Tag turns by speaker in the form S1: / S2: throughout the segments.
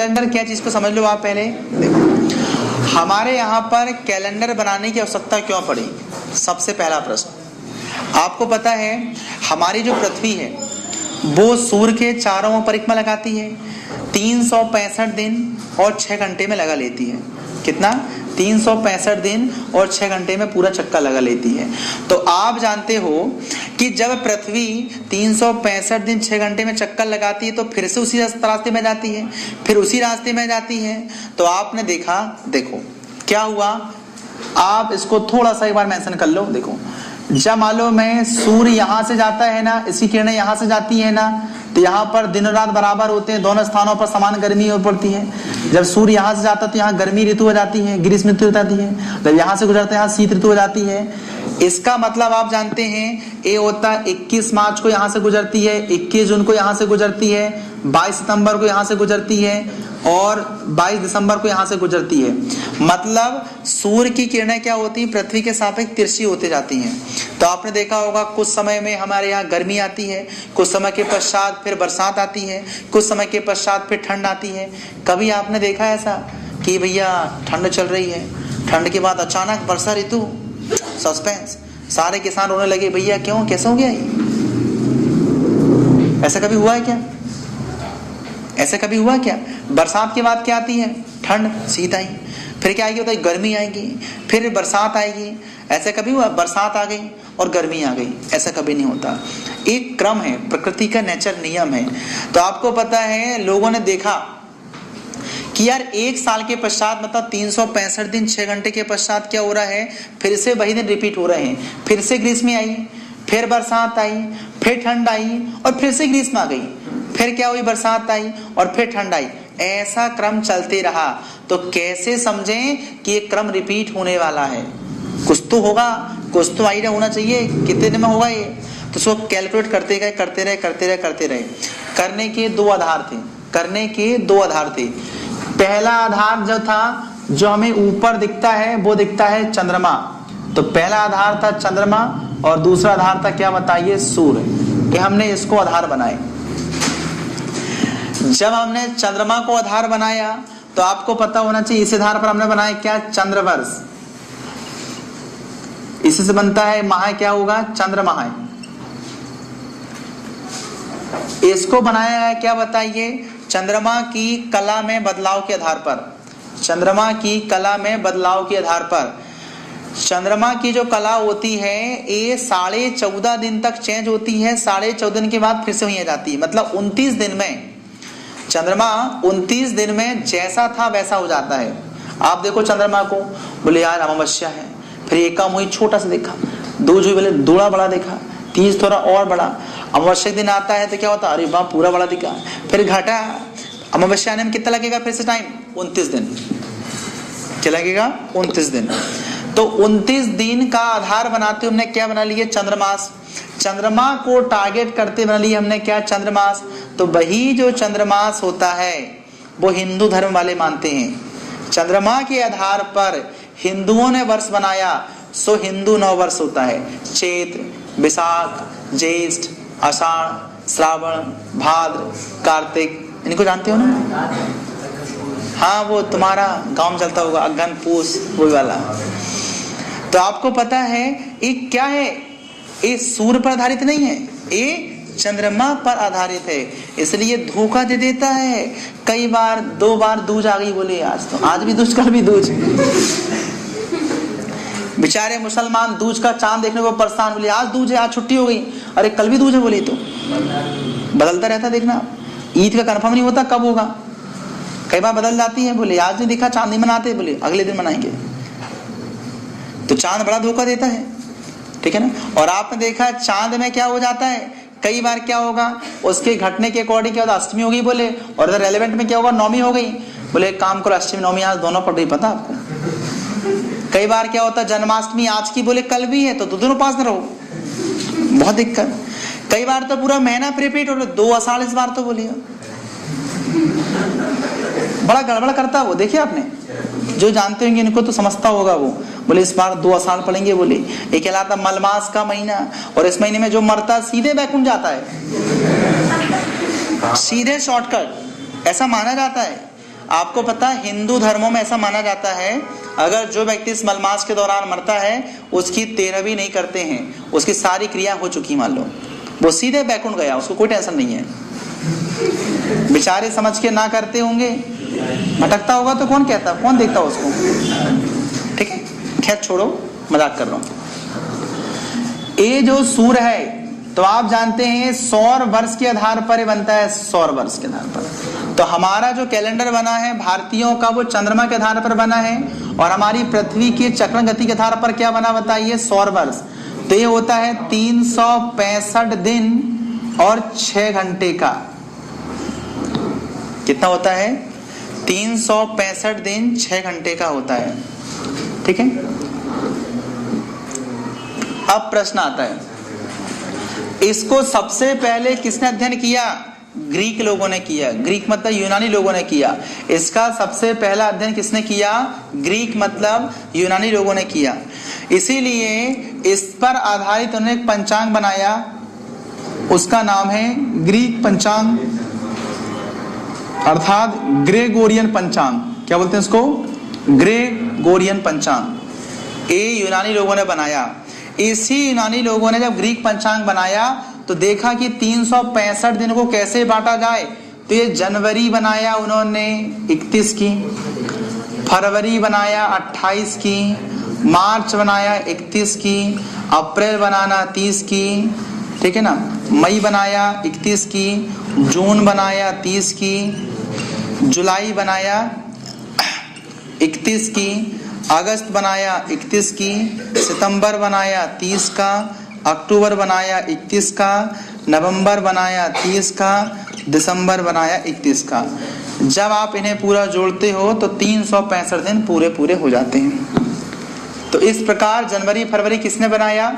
S1: Calendar क्या चीज को समझ लो आप पहले। देखो हमारे यहाँ पर कैलेंडर बनाने की आवश्यकता क्यों पड़ी? सबसे पहला प्रश्न, आपको पता है हमारी जो पृथ्वी है वो सूर्य के चारों ओर परिक्रमा लगाती है, 365 दिन और 6 घंटे में लगा लेती है। कितना? 365 दिन और 6 घंटे में पूरा चक्कर लगा लेती है। तो आप जानते हो कि जब पृथ्वी 365 दिन 6 घंटे में चक्कर लगाती है तो फिर से उसी रास्ते में जाती है, फिर उसी रास्ते में जाती है। तो आपने देखा, देखो क्या हुआ, आप इसको थोड़ा सा एक बार मेंशन कर लो। देखो जब मालूम है सूर्य यहाँ से जाता है ना, इसकी किरणें यहाँ से जाती है ना, तो यहाँ पर दिन और रात बराबर होते हैं, दोनों स्थानों पर समान गर्मी पड़ती है। जब सूर्य यहाँ से जाता है तो यहाँ गर्मी ऋतु हो जाती है, ग्रीष्म ऋतु हो जाती है। जब यहाँ से गुजरते हैं यहाँ शीत ऋतु हो जाती है। इसका मतलब आप जानते हैं ये होता है 21 मार्च को यहाँ से गुजरती है, 21 जून को यहाँ से गुजरती है, 22 सितंबर को यहाँ से गुजरती है और 22 दिसंबर को यहाँ से गुजरती है। मतलब सूर्य की किरणें क्या होती है, पृथ्वी के सापेक्ष तिरछी होते जाती हैं। तो आपने देखा होगा कुछ समय में हमारे यहाँ गर्मी आती है, कुछ समय के पश्चात फिर बरसात आती है, कुछ समय के पश्चात फिर ठंड आती है। कभी आपने देखा ऐसा कि भैया ठंड चल रही है, ठंड के बाद अचानक वर्षा ऋतु, सस्पेंस, सारे किसान रोने लगे, भैया क्यों, कैसे हो गया ये? ऐसा कभी हुआ है क्या? ऐसा कभी हुआ क्या? बरसात के बाद क्या आती है? ठंड, शीत आई, फिर क्या आएगी, होता है गर्मी आएगी, फिर बरसात आएगी। ऐसा कभी हुआ? बरसात आ गई और गर्मी आ गई, ऐसा कभी नहीं होता। एक क्रम है, प्रकृति का नेचर नियम है। तो आपको पता है लोगों ने देखा कि यार एक साल के पश्चात मतलब 365 दिन 6 घंटे के पश्चात क्या हो रहा है, फिर से वही दिन रिपीट हो रहे हैं। फिर से ग्रीष्म आई, फिर बरसात आई, फिर ठंड आई और फिर से ग्रीष्म आ गई, फिर क्या हुई, बरसात आई और फिर ठंड आई। ऐसा क्रम चलते रहा। तो कैसे समझें कि ये क्रम रिपीट होने वाला है? कुछ तो होगा, कुछ तो आइडिया होना चाहिए कितने दिन में होगा ये। तो उसको कैलकुलेट करते गए, करते रहे। करने के दो आधार थे। पहला आधार जो था, जो हमें ऊपर दिखता है वो दिखता है चंद्रमा। तो पहला आधार था चंद्रमा और दूसरा आधार था क्या बताइए, सूर्य। कि हमने इसको आधार बनाए। जब हमने चंद्रमा को आधार बनाया तो आपको पता होना चाहिए इस आधार पर हमने बनाया क्या, चंद्रवर्ष। इसी से बनता है माह, क्या होगा, चंद्रमाह। इसको बनाया है क्या बताइए, चंद्रमा की कला में बदलाव के आधार पर। चंद्रमा की कला में बदलाव के आधार पर चंद्रमा की जो कला होती है ये 14.5 दिन तक चेंज होती है, 14.5 दिन के बाद फिर से वहीं आ जाती है। मतलब 29 दिन में चंद्रमा 29 दिन में जैसा था वैसा हो जाता है। आप देखो चंद्रमा को, बोले यार अमावस्या है, फिर एकम हुई छोटा सा देखा, दूज हुई बोले थोड़ा बड़ा देखा, तीज थोड़ा और बड़ा, अमावस्या दिन आता है तो क्या होता, अरे वाह पूरा बड़ा दिखा, फिर घटा, अमावस्या आने में कितना लगेगा फिर से टाइम, 29 दिन। क्या लगेगा, 29 दिन। तो 29 दिन का आधार बनाते हमने क्या बना लिया, चंद्रमास। चंद्रमा को टारगेट करते बना लिया हमने क्या, चंद्रमास। तो वही जो चंद्रमास होता है वो हिंदू धर्म वाले मानते हैं। चंद्रमा के आधार पर हिंदुओं ने वर्ष बनाया, सो हिंदू नव वर्ष होता है। चैत्र, वैशाख, ज्येष्ठ, आषाढ़, श्रावण, भाद्र, कार्तिक, इनको जानते हो ना? हाँ, वो तुम्हारा गांव में चलता होगा, अगन, पूस, वही वाला। तो आपको पता है ये क्या है, ये सूर्य पर आधारित नहीं है, ये चंद्रमा पर आधारित है। इसलिए धोखा दे देता है। कई बार 2 बार दूज आ गई, बोले आज तो आज भी दूज, कल भी दूज। बेचारे मुसलमान दूज का चांद देखने को परेशान, बोले आज दूज है, आज छुट्टी हो गई, अरे कल भी दूज है, बोले तो बदलता रहता। देखना ईद का कंफर्म नहीं होता कब होगा, कई बार बदल जाती है। बोले आज नहीं दिखा, चांद नहीं मनाते, बोले अगले दिन मनाएंगे। तो चांद बड़ा धोखा देता है, ठीक है ना। और आपने देखा चांद में क्या हो जाता है, कई बार क्या होगा उसके घटने के अकॉर्डिंग क्या होता, अष्टमी होगी बोले, और रेलेवेंट में क्या होगा, नौमी हो गई, बोले एक काम करो अष्टमी नौमी आज दोनों पड़ रही, पता आपको। कई बार क्या होता, जन्माष्टमी आज की बोले कल भी है, तो दोनों पास न रहो, बहुत दिक्कत। कई बार तो पूरा महीना रिपीट हो रहा, 2 आषाढ़ इस बार तो बोलिए, बड़ा गड़बड़ करता है वो। देखिए आपने, जो जानते होंगे इनको तो समझता होगा वो, बोले इस बार 2 आषाढ़ पड़ेंगे, बोले ये कहलाता मलमास का महीना, और इस महीने में जो मरता सीधे बैकुंठ जाता है, सीधे शॉर्टकट, ऐसा माना जाता है। आपको पता है हिंदू धर्मों में ऐसा माना जाता है, अगर जो व्यक्ति इस मलमास के दौरान मरता है उसकी 13वीं नहीं करते हैं, उसकी सारी क्रिया हो चुकी, मान लो वो सीधे बैकुंठ गया, उसको कोई टेंशन नहीं है। बेचारे समझ के ना करते होंगे, भटकता होगा तो कौन कहता, कौन देखता उसको, ठीक है। खैर छोड़ो, मजाक कर रहा हूं। ये जो सूर्य है तो आप जानते हैं सौर वर्ष के आधार पर बनता है, सौर वर्ष के आधार पर। तो हमारा जो कैलेंडर बना है भारतीयों का वो चंद्रमा के आधार पर बना है, और हमारी पृथ्वी के चक्रण गति के आधार पर क्या बना बताइए, सौर वर्ष। तो ये होता है 365 दिन और 6 घंटे का। कितना होता है, 365 दिन 6 घंटे का होता है, ठीक है। अब प्रश्न आता है, इसको सबसे पहले किसने अध्ययन किया, ग्रीक लोगों ने किया। ग्रीक मतलब यूनानी लोगों ने किया। इसका सबसे पहला अध्ययन किसने किया, ग्रीक मतलब यूनानी लोगों ने किया। इसीलिए इस पर आधारित उन्होंने एक पंचांग बनाया, उसका नाम है ग्रीक पंचांग, अर्थात ग्रेगोरियन पंचांग। क्या बोलते हैं इसको, ग्रेगोरियन पंचांग। ये यूनानी लोगों ने बनाया। इसी यूनानी लोगों ने जब ग्रीक पंचांग बनाया तो देखा कि 365 दिन को कैसे बांटा जाए। तो ये जनवरी बनाया उन्होंने 31 की, फरवरी बनाया 28 की, मार्च बनाया 31 की, अप्रैल बनाना 30 की, ठीक है ना, मई बनाया 31 की, जून बनाया 30 की, जुलाई बनाया 31 की, अगस्त बनाया 31 की, सितंबर बनाया 30 का, अक्टूबर बनाया 31 का, नवंबर बनाया 30 का, दिसंबर बनाया 31 का। जब आप इन्हें पूरा जोड़ते हो तो 365 दिन पूरे पूरे हो जाते हैं। तो इस प्रकार जनवरी फरवरी किसने बनाया,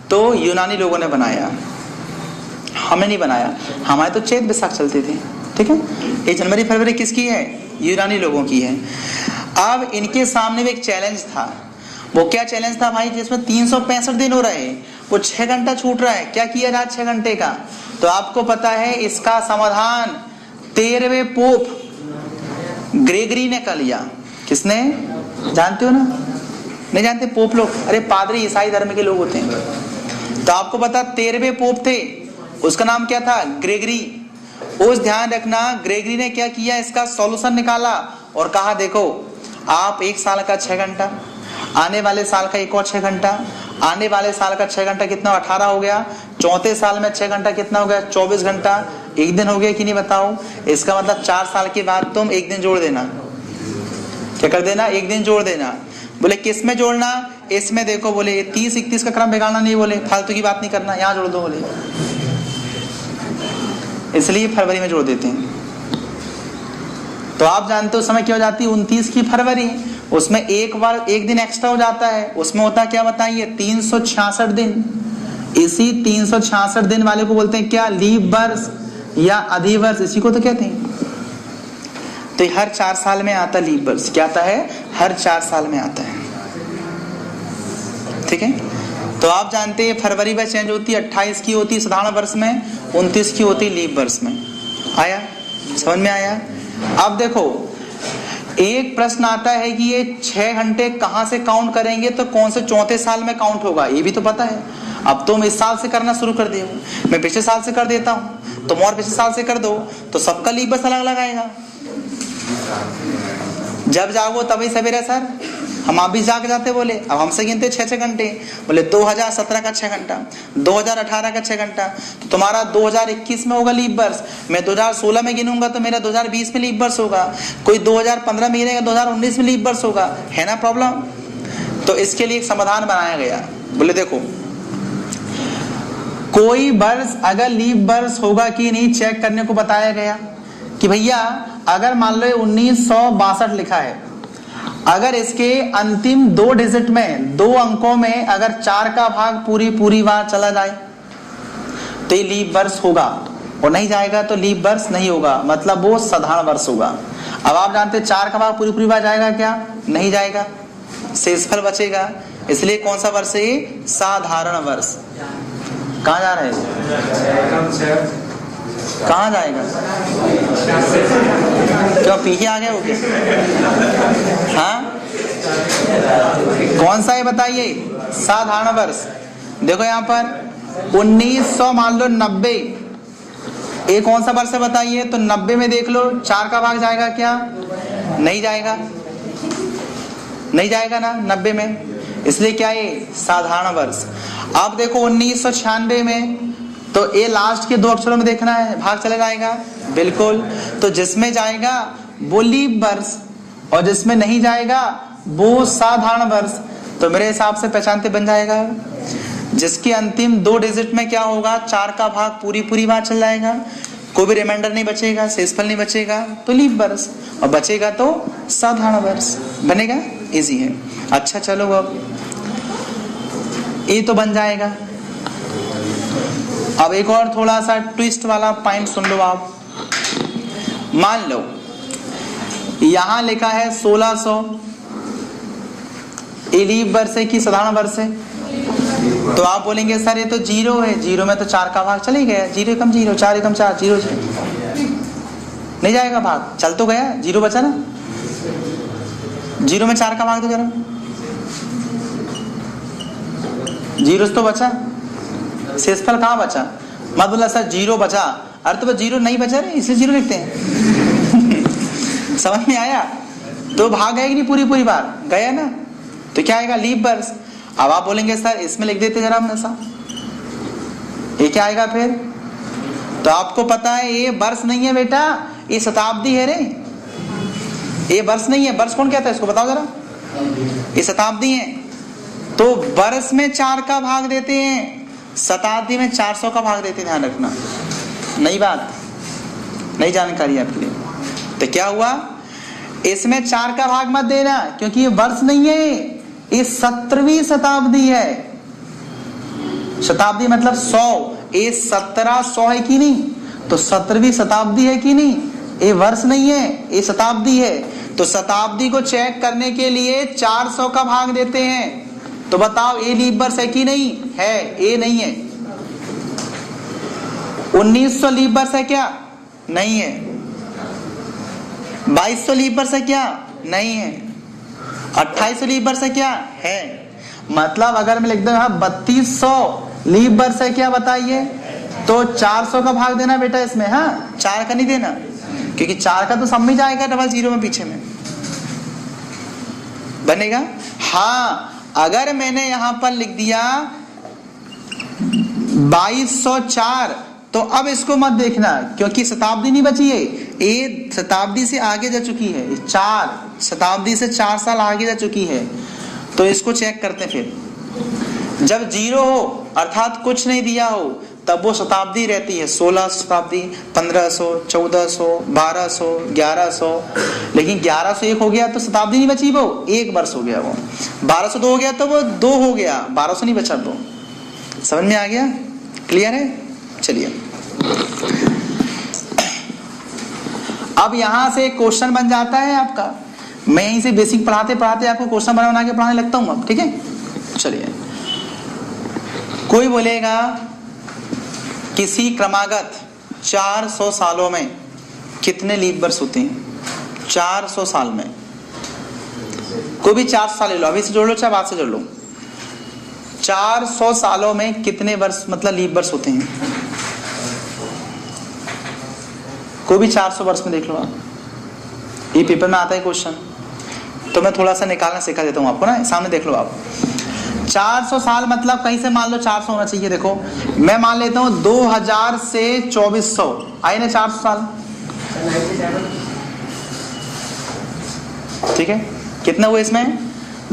S1: तो यूनानी लोगों ने बनाया, हमने नहीं बनाया। हमारे तो चैत बैसाख चलते थे, ठीक है। ये जनवरी फरवरी किसकी है, यूनानी लोगों की है। अब इनके सामने भी एक चैलेंज था। वो क्या चैलेंज था भाई, जिसमें 365 दिन हो रहे हैं, वो 6 घंटा छूट रहा है, क्या किया जाए 6 घंटे का। तो आपको पता है इसका समाधान 13वें पोप ग्रेगरी ने कर लिया। किसने, जानते हो ना, नहीं जानते पोप लोग, अरे पादरी ईसाई धर्म के लोग होते हैं। तो आपको पता 13वें पोप थे, उसका नाम क्या था, ग्रेगरी। उस ध्यान रखना, ग्रेगरी ने क्या किया, इसका सॉल्यूशन निकाला और कहा देखो आप एक साल का 6 घंटा, आने वाले साल का एक और 6 घंटा, आने वाले साल का 6 घंटा कितना, 18 हो गया। चौथे साल में 6 घंटा कितना हो गया, 24 घंटा। एक दिन हो गया कि नहीं बताओ। इसका मतलब 4 साल के बाद तुम एक दिन जोड़ देना। क्या कर देना, एक दिन जोड़ देना। बोले किस में जोड़ना, इसमें देखो, बोले 30 31 का क्रम बिगाड़ना नहीं, बोले फालतू की बात नहीं करना, यहाँ जोड़ दो बोले। इसलिए फरवरी में जोड़ देते हैं। तो आप जानते हो उस समय क्या हो जाती है, 29 की फरवरी, उसमें एक बार एक दिन एक्स्ट्रा हो जाता है। उसमें होता क्या बताइए, 366 दिन। इसी 366 दिन वाले को बोलते हैं क्या, लीप वर्ष या अधिवर्ष, इसी को तो कहते हैं। तो हर 4 साल में आता लीप वर्ष। क्या आता है, हर 4 साल में आता है, ठीक है। तो आप जानते हैं फरवरी में चेंज होती है, 28 की होती है साधारण वर्ष में, 29 की होती है लीप वर्ष में। आया, समझ में आया। अब देखो एक प्रश्न आता है कि ये 6 घंटे कहां से काउंट करेंगे, तो कौन से चौथे साल में काउंट होगा, ये भी तो पता है। अब तुम इस साल से करना शुरू कर दिए, मैं पिछले साल से कर देता हूं, तुम और पिछले साल से कर दो, तो सबका लीप वर्ष अलग अलग आएगा। जब जागो तभी सवेरे सर, हम आप भी जाग जाते, बोले अब हमसे गिनते 6 घंटे, बोले 2017 का 6 घंटा, 2018 का 6 घंटा, तो तुम्हारा 2021 में होगा लीप वर्ष। मैं 2016 में गिनूंगा तो मेरा 2020 में लीप वर्ष होगा, कोई 2015 में गिनेगा 2019 में लीप वर्ष होगा, है ना प्रॉब्लम। तो इसके लिए एक समाधान बनाया गया। बोले देखो कोई वर्ष अगर लीप वर्ष होगा कि नहीं चेक करने को बताया गया कि भैया अगर मान लो 1962 लिखा है, अगर इसके अंतिम 2 डिजिट में 2 अंकों में अगर 4 का भाग पूरी बार चला जाए तो ये लीप वर्ष होगा, और नहीं जाएगा तो लीप वर्ष नहीं होगा, मतलब वो साधारण वर्ष होगा। अब आप जानते हैं 4 का भाग पूरी बार जाएगा क्या, नहीं जाएगा, शेषफल बचेगा। इसलिए कौन सा वर्ष है, साधारण वर्ष। कहाँ जा रहे हैं, कहाँ जाएगा, क्यों पीछे आ गए हो क्या? हाँ, कौन सा है बताइए? साधारण वर्ष। देखो यहाँ पर 1900 मान लो 90, ये कौन सा वर्ष है बताइए? तो 90 में देख लो 4 का भाग जाएगा क्या? नहीं जाएगा, नहीं जाएगा ना 90 में, इसलिए क्या है? साधारण वर्ष। अब देखो 1996 में, तो ये लास्ट के 2 अक्षरों में देखना है, भाग चला जाएगा बिल्कुल। तो जिसमें जाएगा वो लीप वर्ष और जिसमें नहीं जाएगा वो साधारण वर्ष। तो मेरे हिसाब से पहचानते बन जाएगा, जिसके अंतिम 2 डिजिट में क्या होगा? 4 का भाग पूरी बात चल जाएगा, कोई भी रिमाइंडर नहीं बचेगा, शेषफल नहीं बचेगा, तो लीप वर्ष, और बचेगा तो साधारण वर्ष बनेगा। इजी है। अच्छा चलो अब ये तो बन जाएगा। अब एक और थोड़ा सा ट्विस्ट वाला पॉइंट सुन लो आप। मान लो यहां लिखा है 1600, ये लीप वर्ष है कि साधारण वर्ष है? तो आप बोलेंगे सर ये तो 0 है, 0 में तो 4 का भाग चले गया, 0 कम 0, 4 कम 4, 0 नहीं जाएगा भाग, चल तो गया, 0 बचा ना, 0 में 4 का भाग तो जरा 0 तो बचा, शेषफल कहाँ बचा? मत बोला सर 0 बचा, अरे तो 0 नहीं बचा रे, इसलिए 0 लिखते हैं। समझ में आया? तो भाग गया कि नहीं? पूरी बार गया ना, तो क्या आएगा? लीप वर्ष। अब आप बोलेंगे सर इसमें लिख देते जरा हमने सा, ये क्या आएगा फिर? तो आपको पता है ये वर्ष नहीं है बेटा, ये शताब्दी है रे, ये वर्ष नहीं है। वर्ष कौन कहता है इसको बताओ जरा? ये शताब्दी है। तो वर्ष में 4 का भाग देते हैं, शताब्दी में 400 का भाग देते हैं, ध्यान रखना। नई बात, नई जानकारी आपके लिए। तो क्या हुआ? इसमें 4 का भाग मत देना, क्योंकि ये वर्ष नहीं है, ये 17वीं शताब्दी है। शताब्दी मतलब 100, ये 1700 है कि नहीं? तो 17वीं शताब्दी है कि नहीं? ये वर्ष नहीं है, ये शताब्दी है। तो शताब्दी को चेक करने के लिए 400 का भाग देते हैं। तो बताओ ये लीप वर्ष है कि नहीं है? ये नहीं है। 1900 लीप वर्ष है क्या? नहीं है। 2200 लीप वर्ष है क्या? नहीं है। 2800 लीप वर्ष है क्या? है। मतलब अगर मैं लिख दूं 3200 लीप वर्ष है क्या बताइए? तो 400 का भाग देना बेटा इसमें, हाँ 4 का नहीं देना, क्योंकि 4 का तो सब में जाएगा डबल 0 में पीछे में बनेगा। हाँ अगर मैंने यहां पर लिख दिया 2204, तो अब इसको मत देखना, क्योंकि शताब्दी नहीं बची है, ये शताब्दी से आगे जा चुकी है, 4 शताब्दी से 4 साल आगे जा चुकी है। तो इसको चेक करते फिर। जब 0 हो अर्थात कुछ नहीं दिया हो, तब वो शताब्दी रहती है 16 शताब्दी, 1500, 1400, 1200, 1100। लेकिन 1101 हो गया तो शताब्दी नहीं बची, वो 1 वर्ष हो गया। वो 1202 हो गया तो वो 2 हो गया, 1200 नहीं बचा। तो समझ में आ गया? क्लियर है? चलिए अब यहां से क्वेश्चन बन जाता है आपका। मैं यहीं से बेसिक पढ़ाते पढ़ाते आपको क्वेश्चन बना के पढ़ाने लगता हूं अब, ठीक है? चलिए, कोई बोलेगा किसी क्रमागत 400 सालों में कितने लीप वर्ष होते हैं? 400 साल में कोई भी 4 साल ले लो, अभी से जोड़ लो चाहे बाद से जोड़ लो। 400 सालों में कितने वर्ष मतलब लीप वर्ष होते हैं? कोई भी 400 वर्ष में देख लो आप, ये पेपर में आता है क्वेश्चन, तो मैं थोड़ा सा निकालना सिखा देता हूं आपको ना। सामने देख लो आप, 400 साल मतलब कहीं से मान लो 400 होना चाहिए। देखो मैं मान लेता हूं 2000 से 2400 आए ना 400 साल, ठीक है? कितना हुआ इसमें?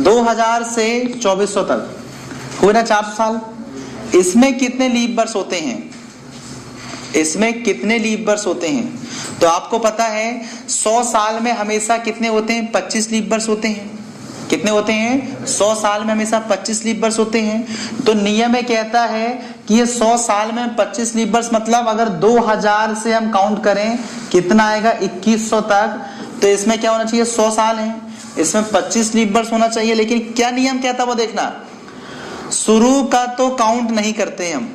S1: 2000 से 2400 तक हुए ना 400 साल। इसमें कितने लीप वर्ष होते हैं? इसमें कितने लीप वर्ष होते हैं? तो आपको पता है 100 साल में हमेशा कितने होते हैं? 25 लीप वर्ष होते हैं। कितने होते हैं? 100 साल में हमेशा 25 लीप वर्ष होते हैं। तो नियम में कहता है कि ये 100 साल में 25 लीप वर्ष, मतलब अगर 2000 से हम काउंट करें कितना आएगा 2100 तक, तो इसमें क्या होना चाहिए? 100 साल है, इसमें 25 लीप वर्ष होना चाहिए। लेकिन क्या नियम कहता है वो देखना, शुरू का तो काउंट नहीं करते हम,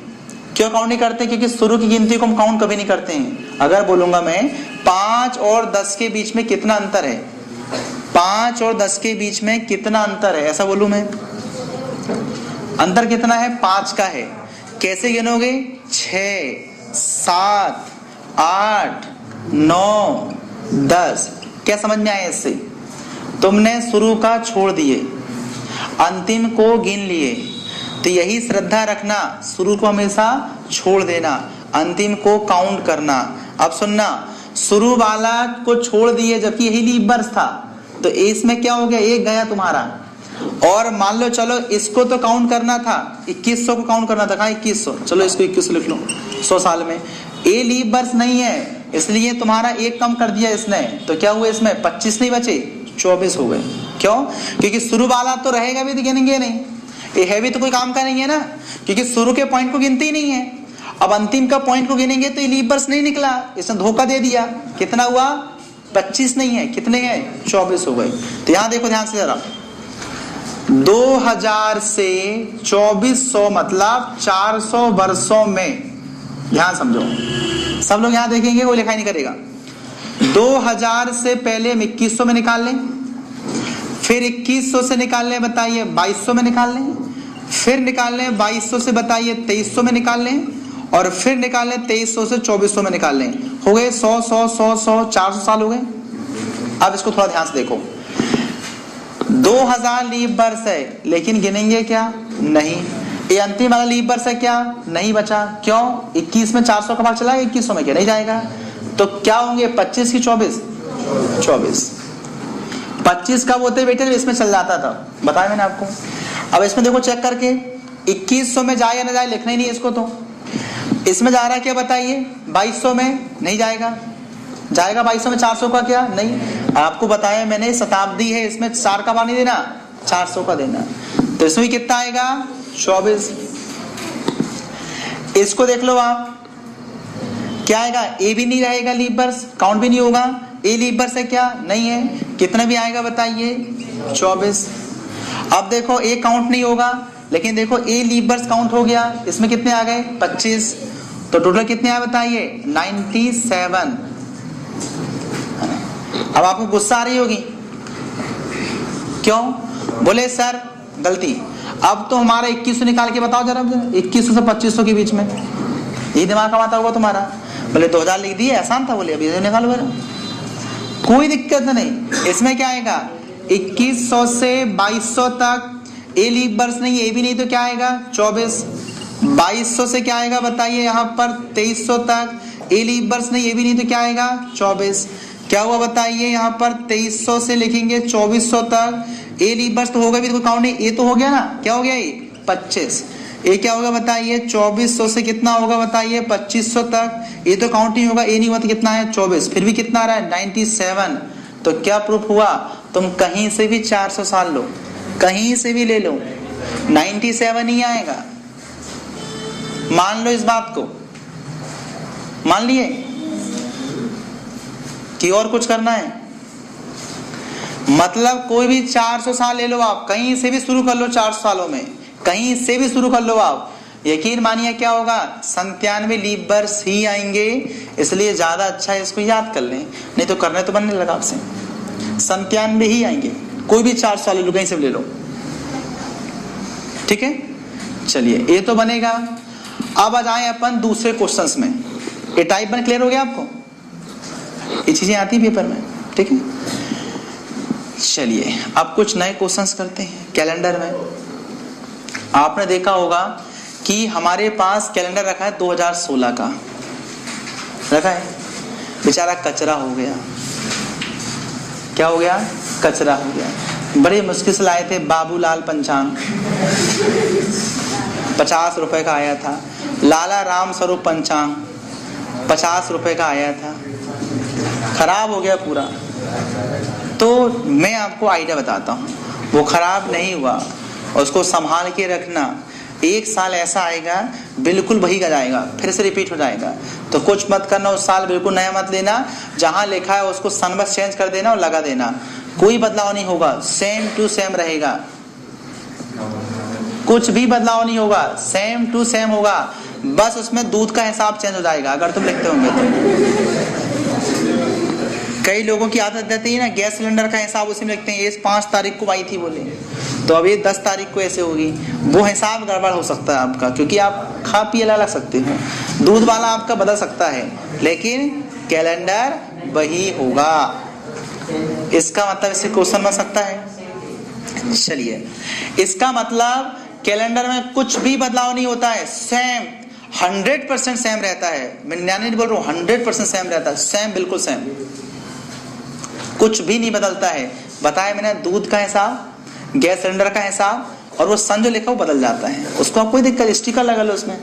S1: क्यों काउंट नहीं करते? क्योंकि शुरू की गिनती को हम काउंट कभी नहीं करते हैं। अगर बोलूंगा मैं 5 और 10 के बीच में कितना अंतर है, 5 और 10 के बीच में कितना अंतर है, ऐसा बोलूं मैं, अंतर कितना है? 5 का है। कैसे गिनोगे? 6, 7, 8, 9, 10। क्या समझ में आया इससे? तुमने शुरू का छोड़ दिए, अंतिम को गिन लिए। तो यही श्रद्धा रखना, शुरू को हमेशा छोड़ देना, अंतिम को काउंट करना। अब सुनना, शुरू वाला को छोड़ दिए जबकि यही लीप वर्ष था, तो इसमें क्या हो गया? एक गया तुम्हारा। और मान लो चलो इसको तो काउंट करना था, 2100 को काउंट करना था। कहाँ 2100? चलो इसको 2100 लिख लो। 100 साल में ये लीप वर्ष नहीं है, इसलिए तुम्हारा एक कम कर दिया इसने। तो क्या हुआ इसमें? 25 नहीं बचे, 24 हो गए। क्यों? क्योंकि शुरू वाला तो रहेगा भी तो गिनेंगे नहीं, ये है भी तो कोई काम का नहीं है ना, क्योंकि शुरू के पॉइंट को गिनते ही नहीं है। अब अंतिम का पॉइंट को गिनेंगे तो ये लीप वर्ष नहीं निकला, इसने धोखा दे दिया। कितना हुआ? 25 नहीं है, कितने हैं? 24 हो गए। तो यहां देखो ध्यान से जरा, 2000 से 2400 मतलब 400 वर्षों में। ध्यान समझो, सब लोग यहां देखेंगे, कोई लिखाई नहीं करेगा। 2000 से पहले हम 2100 में निकाल लें, फिर 2100 से निकाल लें, बताइए 2200 में निकाल लें, फिर निकाल लें 2200 से, बताइए 2300 में निकाल लें, और फिर निकाल लें 2300 से 2400 में निकाल लें। हो गए 100, 100, 100, 100, 400 साल हो गए। अब इसको थोड़ा ध्यान से देखो, 2000 लीप वर्ष है, लेकिन गिनेंगे क्या? नहीं। ये अंतिम वाला लीप वर्ष है क्या? नहीं बचा। क्यों? 21 में 400 का भाग चला गया, 2100 में क्या नहीं जाएगा? तो क्या होंगे? 25 की 24, 24। 25 कब होते बेटे? इसमें चल जाता था, बताया मैंने आपको। अब इसमें देखो चेक करके, 2100 में जाए या ना जाए, लिखना ही नहीं इसको। तो इसमें जा रहा है क्या बताइए? 2200 में नहीं जाएगा, जाएगा 2200 में 400 का क्या? नहीं। आपको बताया मैंने, शताब्दी है, इसमें 4 का भाग नहीं देना, 400 का देना। तो इसमें कितना आएगा? 24। इसको देख लो आप, क्या आएगा? ए भी नहीं रहेगा, लीप वर्ष काउंट भी नहीं होगा। ए लीप वर्ष है क्या? नहीं है। कितना भी आएगा बताइए? 24। अब देखो ए काउंट नहीं होगा, लेकिन देखो ए लीप वर्ष काउंट हो गया, इसमें कितने आ गए? 25। तो टोटल कितने आए बताइए? 97। अब आपको गुस्सा आ रही होगी, क्यों? बोले सर गलती। अब तो हमारा 2100 निकाल के बताओ जरा, 2100 से 2500 के बीच में, यही दिमाग कमाता होगा तुम्हारा। बोले 2000 लिख दिए, आसान था। बोले अभी निकालो जरा, कोई दिक्कत नहीं। इसमें क्या आएगा? 2100 से 2200 तक ए लीप वर्ष नहीं, ए भी नहीं, तो क्या आएगा? 24। 2200 से क्या आएगा बताइए? यहाँ पर 2300 तक ए लीप वर्ष नहीं, ए भी नहीं, तो क्या आएगा? 24। क्या हुआ बताइए? यहाँ पर 2300 से लिखेंगे 2400 तक, ए लीप वर्ष तो होगा भी तो काउंट नहीं, ए तो हो गया ना। क्या हो गया? ये 25। ये क्या होगा बताइए? 2400 से कितना होगा बताइए? 2500 तक। ये तो काउंट नहीं होगा, ए नहीं हुआ तो कितना है? 24। फिर भी कितना आ रहा है? 97। तो क्या प्रूफ हुआ? तुम कहीं से भी 400 साल लो, कहीं से भी ले लो, 97 ही आएगा। मान लो इस बात को, मान लिए कि और कुछ करना है? मतलब कोई भी 400 साल ले लो आप, कहीं से भी शुरू कर लो, 400 सालों में कहीं से भी शुरू कर लो आप, यकीन मानिए क्या होगा? 97 लीप वर्ष ही आएंगे। इसलिए ज्यादा अच्छा है इसको याद कर लें, नहीं तो करने तो बनने लगा आपसे। 97 ही आएंगे, कोई भी 400 साल ले लो, कहीं से भी ले लो, ठीक है। चलिए ये तो बनेगा। अब आ जाए अपन दूसरे क्वेश्चंस में। ये टाइप 1 क्लियर हो गया आपको? ये चीजें आती पेपर में, ठीक है। चलिए अब कुछ नए क्वेश्चंस करते हैं। कैलेंडर में आपने देखा होगा कि हमारे पास कैलेंडर रखा है 2016 का, रखा है, बेचारा कचरा हो गया। क्या हो गया? कचरा हो गया। बड़े मुश्किल से लाए थे बाबूलाल पंचांग, 50 रुपए का आया था। लाला राम स्वरूप पंचांग 50 रुपए का आया था, खराब हो गया पूरा। तो मैं आपको आइडिया बताता हूँ, वो खराब नहीं हुआ, उसको संभाल के रखना। 1 साल ऐसा आएगा बिल्कुल वही का जाएगा, फिर से रिपीट हो जाएगा। तो कुछ मत करना, उस साल बिल्कुल नया मत लेना, जहां लिखा है उसको सन बस चेंज कर देना और लगा देना, कोई बदलाव नहीं होगा, सेम टू सेम रहेगा, कुछ भी बदलाव नहीं होगा, सेम टू सेम होगा। बस उसमें दूध का हिसाब चेंज हो जाएगा अगर तुम लिखते होंगे तो। कई लोगों की आदत रहती है ना, गैस सिलेंडर का हिसाब उसी में लिखते हैं, ये 5 तारीख को आई थी बोले, तो अब ये 10 तारीख को ऐसे होगी। वो हिसाब गड़बड़ हो सकता है आपका, क्योंकि आप खा पी अलग सकते हो, दूध वाला आपका बदल सकता है, लेकिन कैलेंडर वही होगा। इसका मतलब इससे क्वेश्चन बन सकता है। चलिए, इसका मतलब कैलेंडर में कुछ भी बदलाव नहीं होता है, सेम 100% सेम रहता है। मैं 99 नहीं बोल रहा हूँ, 100% सेम रहता है, सेम, बिल्कुल सेम, कुछ भी नहीं बदलता है। बताया मैंने, दूध का हिसाब, गैस सिलेंडर का हिसाब, और वो सन जो लिखा वो बदल जाता है, उसको आप कोई दिक्कत, स्टिकर लगा लो उसमें,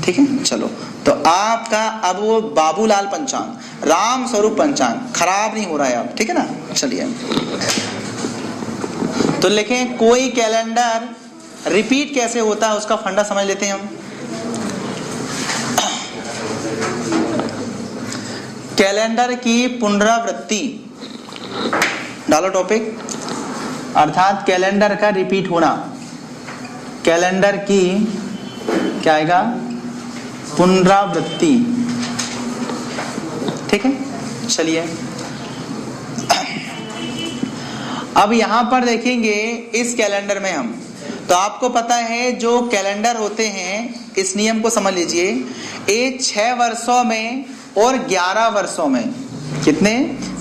S1: ठीक है। चलो, तो आपका अब वो बाबूलाल पंचांग, राम स्वरूप पंचांग खराब नहीं हो रहा है अब, ठीक है ना। चलिए, तो लिखें कोई कैलेंडर रिपीट कैसे होता है उसका फंडा समझ लेते हैं हम। कैलेंडर की पुनरावृत्ति, डालो टॉपिक, अर्थात कैलेंडर का रिपीट होना, कैलेंडर की क्या आएगा, पुनरावृत्ति, ठीक है। चलिए, अब यहां पर देखेंगे इस कैलेंडर में हम, तो आपको पता है जो कैलेंडर होते हैं, इस नियम को समझ लीजिए, ये 6 वर्षों में और 11 वर्षों में, कितने,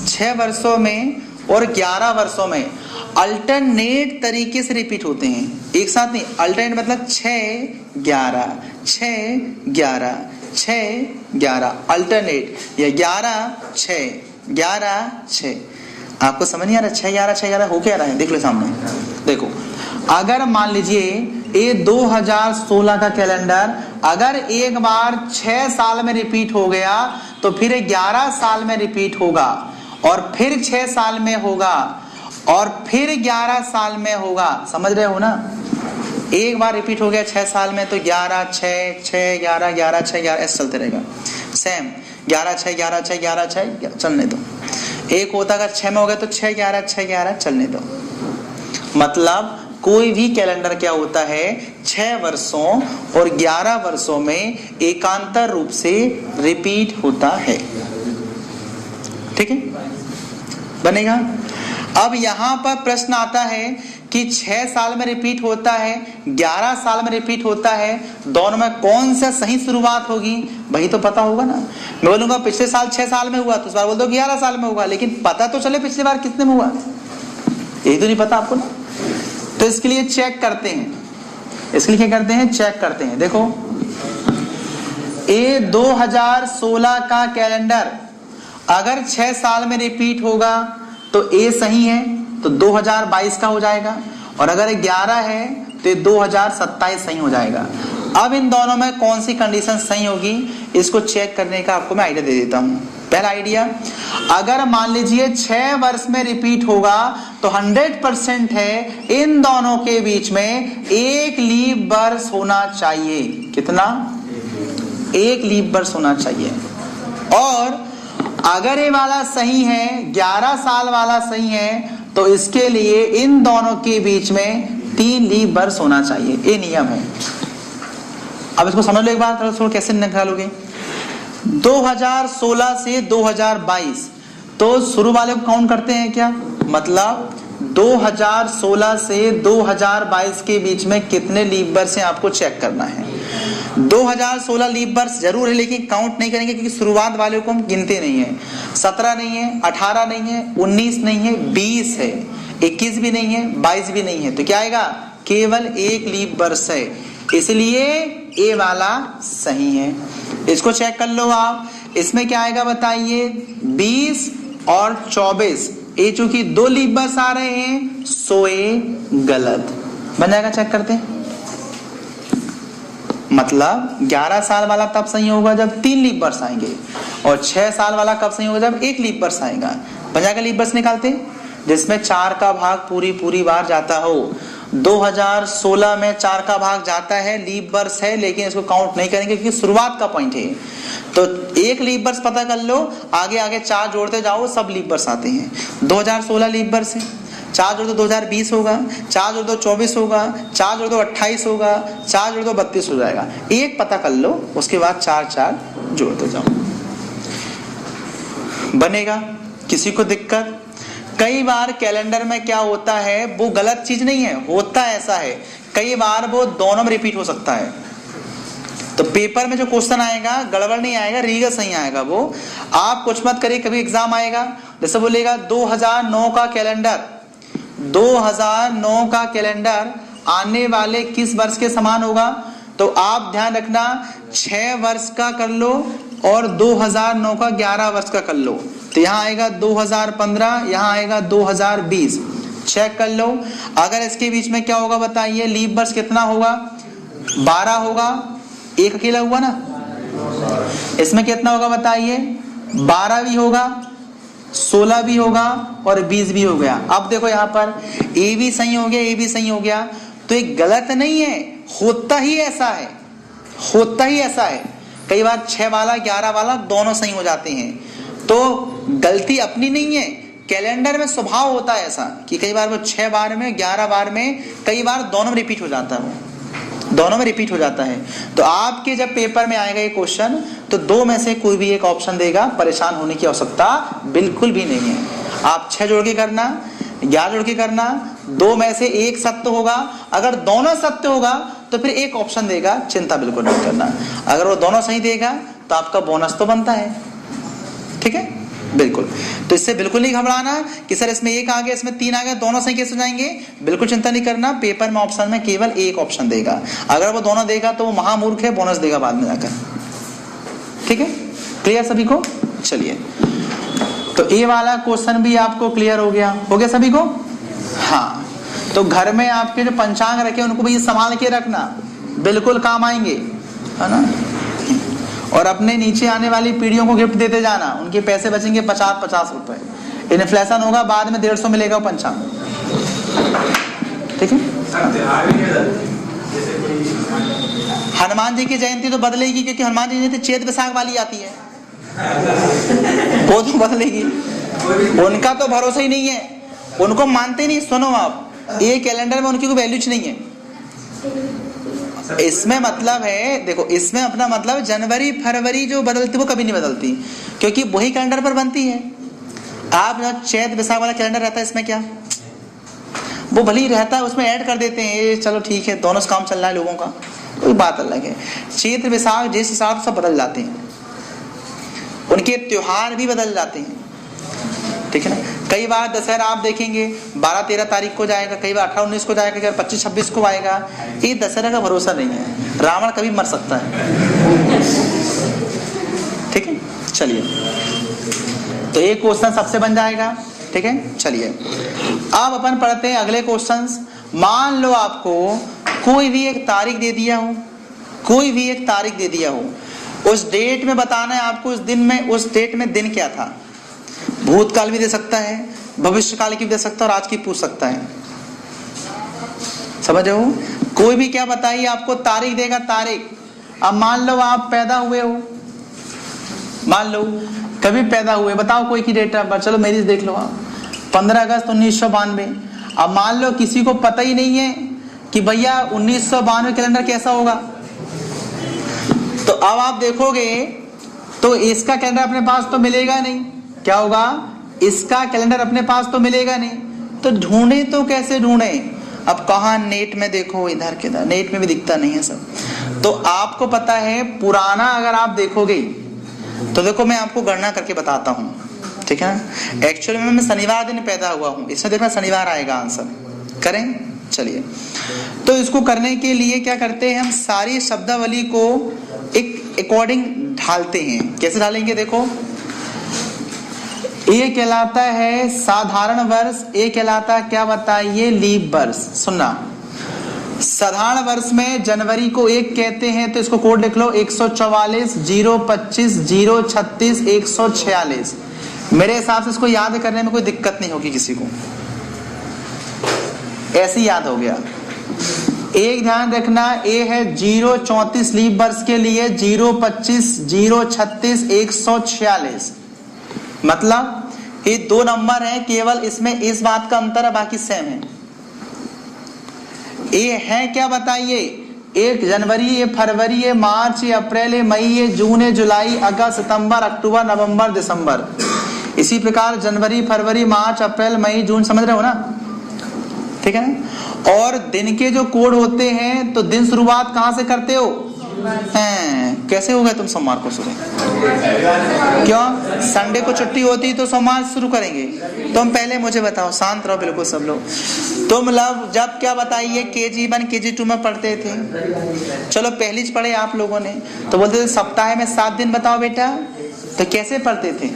S1: 6 वर्षों में और 11 वर्षों में अल्टरनेट तरीके से रिपीट होते हैं, एक साथ नहीं। अल्टरनेट मतलब 6 11 6 11 6 11, अल्टरनेट, या 11 6 11 6। आपको समझ नहीं आ रहा 6 11 6 11 हो क्या रहा है, देख लो सामने। देखो, अगर मान लीजिए ये 2016 का कैलेंडर अगर एक बार 6 साल में रिपीट हो गया, तो फिर 11 साल में रिपीट होगा, और फिर 6 साल में होगा, और फिर 11 साल में होगा। समझ रहे हो ना, एक बार रिपीट हो गया 6 साल में, तो 11 6 6 11 11 6 11 ऐसे चलते रहेगा, सेम 11 6 11 6 11 6 चलने दो। एक होता अगर 6 में हो गया तो 6 11 6 11 चलने दो। मतलब कोई भी कैलेंडर क्या होता है, 6 वर्षों और 11 वर्षों में एकांतर रूप से रिपीट होता है, ठीक है, बनेगा। अब यहां पर प्रश्न आता है कि 6 साल में रिपीट होता है, 11 साल में रिपीट होता है, दोनों में कौन सा सही शुरुआत होगी, वही तो पता होगा ना। मैं बोलूंगा पिछले साल 6 साल में हुआ, तो इस बार बोल दो 11 साल में होगा, लेकिन पता तो चले पिछली बार कितने में हुआ, यही तो नहीं पता आपको ना। तो इसके लिए चेक करते हैं, इसके लिए क्या करते हैं, चेक करते हैं। देखो, ये 2016 का कैलेंडर अगर 6 साल में रिपीट होगा तो ए सही है, तो 2022 का हो जाएगा, और अगर 11 है तो 2027 सही हो जाएगा। अब इन दोनों में कौन सी कंडीशन सही होगी, इसको चेक करने का आपको मैं आइडिया दे देता हूं। पहला आइडिया, अगर मान लीजिए 6 वर्ष में रिपीट होगा, तो 100% है इन दोनों के बीच में एक लीप वर्ष होना चाहिए। कितना, एक लीप वर्ष होना चाहिए। और अगर ये वाला सही है, 11 साल वाला सही है, तो इसके लिए इन दोनों के बीच में 3 लीप वर्ष होना चाहिए, ये नियम है। अब इसको समझ लो एक बार, थोड़ा कैसे निकालोगे। 2016 से 2022, तो शुरू वाले को काउंट करते हैं क्या, मतलब 2016 से 2022 के बीच में कितने लीप वर्ष हैं आपको चेक करना है। 2016 लीप वर्ष जरूर है, लेकिन काउंट नहीं करेंगे क्योंकि शुरुआत वाले को हम गिनते नहीं है। 17 नहीं है, 18 नहीं है, 19 नहीं है, 20 है, 21 भी नहीं है, 22 भी नहीं है, तो क्या आएगा, केवल एक लीप वर्ष है, इसलिए ए वाला सही है। इसको चेक कर लो आप, इसमें क्या आएगा बताइए, 20 और 24, ये चूंकि 2 लीप वर्ष आ रहे हैं, सो ए गलत बन जाएगा। चेक करते हैं, मतलब 11 साल वाला तब सही होगा जब 3 लीप वर्ष आएंगे, और 6 साल वाला कब सही होगा जब 1 लीप वर्ष आएगा। बन जाएगा लीप वर्ष निकालते, जिसमें 4 का भाग पूरी बार जाता हो। 2016 में 4 का भाग जाता है, लीप वर्ष है, लेकिन इसको काउंट नहीं करेंगे क्योंकि शुरुआत का पॉइंट है। तो 1 लीप वर्ष पता कर लो, आगे आगे 4 जोड़ते जाओ, सब लीप वर्ष आते हैं। 2016 लीप वर्ष है, 4 जोड़ दो 2020 होगा, 4 जोड़ दो 24 होगा, 4 जोड़ दो 28 होगा, 4 जोड़ दो 32 हो जाएगा। एक पता कर लो, उसके बाद 4 4 जोड़ दो जाओ, बनेगा। किसी को दिक्कत? कई बार कैलेंडर में क्या होता है, वो गलत चीज नहीं है, होता ऐसा है, कई बार वो दोनों में रिपीट हो सकता है। तो पेपर में जो क्वेश्चन आएगा गड़बड़ नहीं आएगा, रीगल सही आएगा। वो आप कुछ मत करिए, कभी एग्जाम आएगा जैसे बोलेगा 2009 का कैलेंडर, 2009 का कैलेंडर आने वाले किस वर्ष के समान होगा, तो आप ध्यान रखना 6 वर्ष का कर लो और 2009 का 11 वर्ष का कर लो। तो यहाँ आएगा 2015, यहाँ आएगा 2020, चेक कर लो। अगर इसके बीच में क्या होगा बताइए, लीप वर्ष कितना होगा, 12 होगा, एक अकेला हुआ ना, इसमें कितना होगा बताइए, 12 भी होगा, 16 भी होगा और 20 भी हो गया। अब देखो यहाँ पर ए भी सही हो गया, ए भी सही हो गया, तो ये गलत नहीं है, होता ही ऐसा है, होता ही ऐसा है। कई बार 6 वाला 11 वाला दोनों सही हो जाते हैं, तो गलती अपनी नहीं है, कैलेंडर में स्वभाव होता है ऐसा कि कई बार वो 6 बार में 11 बार में कई बार दोनों में रिपीट हो जाता है, वो दोनों में रिपीट हो जाता है। तो आपके जब पेपर में आएगा ये क्वेश्चन, तो 2 में से कोई भी एक ऑप्शन देगा, परेशान होने की आवश्यकता बिल्कुल भी नहीं है। आप 6 जोड़ के करना, 11 जोड़ के करना, 2 में से एक सत्य होगा, अगर दोनों सत्य होगा तो फिर एक ऑप्शन देगा, चिंता बिल्कुल नहीं करना। अगर वो दोनों सही देगा तो आपका बोनस तो बनता है, ठीक है, बिल्कुल। तो इससे बिल्कुल नहीं घबराना कि सर इसमें 1 आ गया, इसमें 3 आ गया, दोनों सही कैसे हो जाएंगे, बिल्कुल चिंता नहीं करना। पेपर में ऑप्शन में केवल एक ऑप्शन देगा, अगर वो दोनों देगा तो वो महामूर्ख है, बोनस देगा बाद में जाकर, ठीक है, क्लियर सभी को। चलिए, तो ये वाला क्वेश्चन भी आपको क्लियर हो गया सभी को। हाँ, तो घर में आपके जो पंचांग रखे उनको भी संभाल के रखना, बिल्कुल काम आएंगे, है ना। और अपने नीचे आने वाली पीढ़ियों को गिफ्ट देते जाना, उनके पैसे बचेंगे 50-50 रुपए, इन्फ्लेशन होगा बाद में 150 मिलेगा पंचांग, ठीक है। हनुमान जी की जयंती तो बदलेगी, क्योंकि हनुमान जी की जयंती चैत वैशाख वाली आती है, वो तो बदलेगी, उनका तो भरोसा ही नहीं है, उनको मानते नहीं। सुनो आप, ये कैलेंडर में उनकी कोई वैल्यू नहीं है। इसमें मतलब है, देखो इसमें अपना मतलब जनवरी फरवरी जो बदलती वो कभी नहीं बदलती, क्योंकि वही कैलेंडर पर बनती है। आप जो चैत वैशाख वाला कैलेंडर रहता है, इसमें क्या वो भले ही रहता है, उसमें ऐड कर देते हैं, चलो ठीक है, दोनों काम चल रहा है लोगों का, कोई बात अलग है। चैत वैशाख जिस हिसाब से बदल जाते हैं, उनके त्योहार भी बदल जाते हैं, ठीक है ना। कई बार दशहरा आप देखेंगे 12-13 तारीख को जाएगा, कई बार 18-19 को जाएगा, कई बार 25-26 को आएगा। ये दशहरा का भरोसा नहीं है, रावण कभी मर सकता है, ठीक है। चलिए, तो एक क्वेश्चन सबसे बन जाएगा, ठीक है। चलिए, अब अपन पढ़ते हैं अगले क्वेश्चंस। मान लो आपको कोई भी एक तारीख दे दिया हो, कोई भी एक तारीख दे दिया हो, उस डेट में बताना है आपको, उस दिन में, उस डेट में दिन क्या था। भूतकाल भी दे सकता है, भविष्य काल की भी दे सकता है, और आज की पूछ सकता है, समझ रहे हो। कोई भी क्या बताइए, आपको तारीख देगा, तारीख। अब मान लो आप पैदा हुए हो, मान लो कभी पैदा हुए, बताओ कोई की डेट ऑफ बर्थ, चलो मेरी देख लो आप, 15 अगस्त 1992। अब मान लो किसी को पता ही नहीं है कि भैया 1992 कैलेंडर कैसा होगा, तो अब आप देखोगे तो इसका कैलेंडर अपने पास तो मिलेगा नहीं, क्या होगा, इसका कैलेंडर अपने पास तो मिलेगा नहीं, तो ढूंढे तो कैसे ढूंढे। अब कहा, नेट में देखो, इधर किधर, नेट में भी दिखता नहीं है सब। तो आपको पता है पुराना अगर आप देखोगे तो देखो मैं आपको गणना करके बताता हूं, ठीक है ना। एक्चुअली में मैं शनिवार दिन पैदा हुआ हूं, इसमें देखना शनिवार आएगा आंसर, करें। चलिए, तो इसको करने के लिए क्या करते हैं, हम सारी शब्दावली को एक अकॉर्डिंग ढालते हैं। कैसे ढालेंगे, देखो, ये कहलाता है साधारण वर्ष, ये कहलाता है क्या बताइए, लीप वर्ष। सुनना, साधारण वर्ष में जनवरी को 1 कहते हैं, तो इसको कोड लिख लो 144 025 036 146। मेरे हिसाब से इसको याद करने में कोई दिक्कत नहीं होगी किसी को, ऐसे ही याद हो गया। एक ध्यान रखना, ये है 034 लीप वर्ष के लिए 025 036 146, मतलब ये 2 नंबर है, केवल इसमें इस बात का अंतर है, बाकी सेम है। ये है क्या बताइए, 1 जनवरी, ये फरवरी, ये मार्च, ये अप्रैल, ये मई, ये जून, ये जुलाई, अगस्त, सितंबर, अक्टूबर, नवंबर, दिसंबर। इसी प्रकार जनवरी, फरवरी, मार्च, अप्रैल, मई, जून, समझ रहे हो ना, ठीक है ना। और दिन के जो कोड होते हैं, तो दिन शुरुआत कहां से करते हो, कैसे हो गए तुम सोमवार को शुरू, क्यों, संडे को छुट्टी होती तो सोमवार शुरू करेंगे। तुम पहले मुझे बताओ, शांत रहो बिल्कुल सब लोग। तुम लोग जब क्या बताइए KG1 KG2 में पढ़ते थे, चलो पहली पढ़े आप लोगों ने, तो बोलते थे सप्ताह में 7 दिन बताओ बेटा, तो कैसे पढ़ते थे,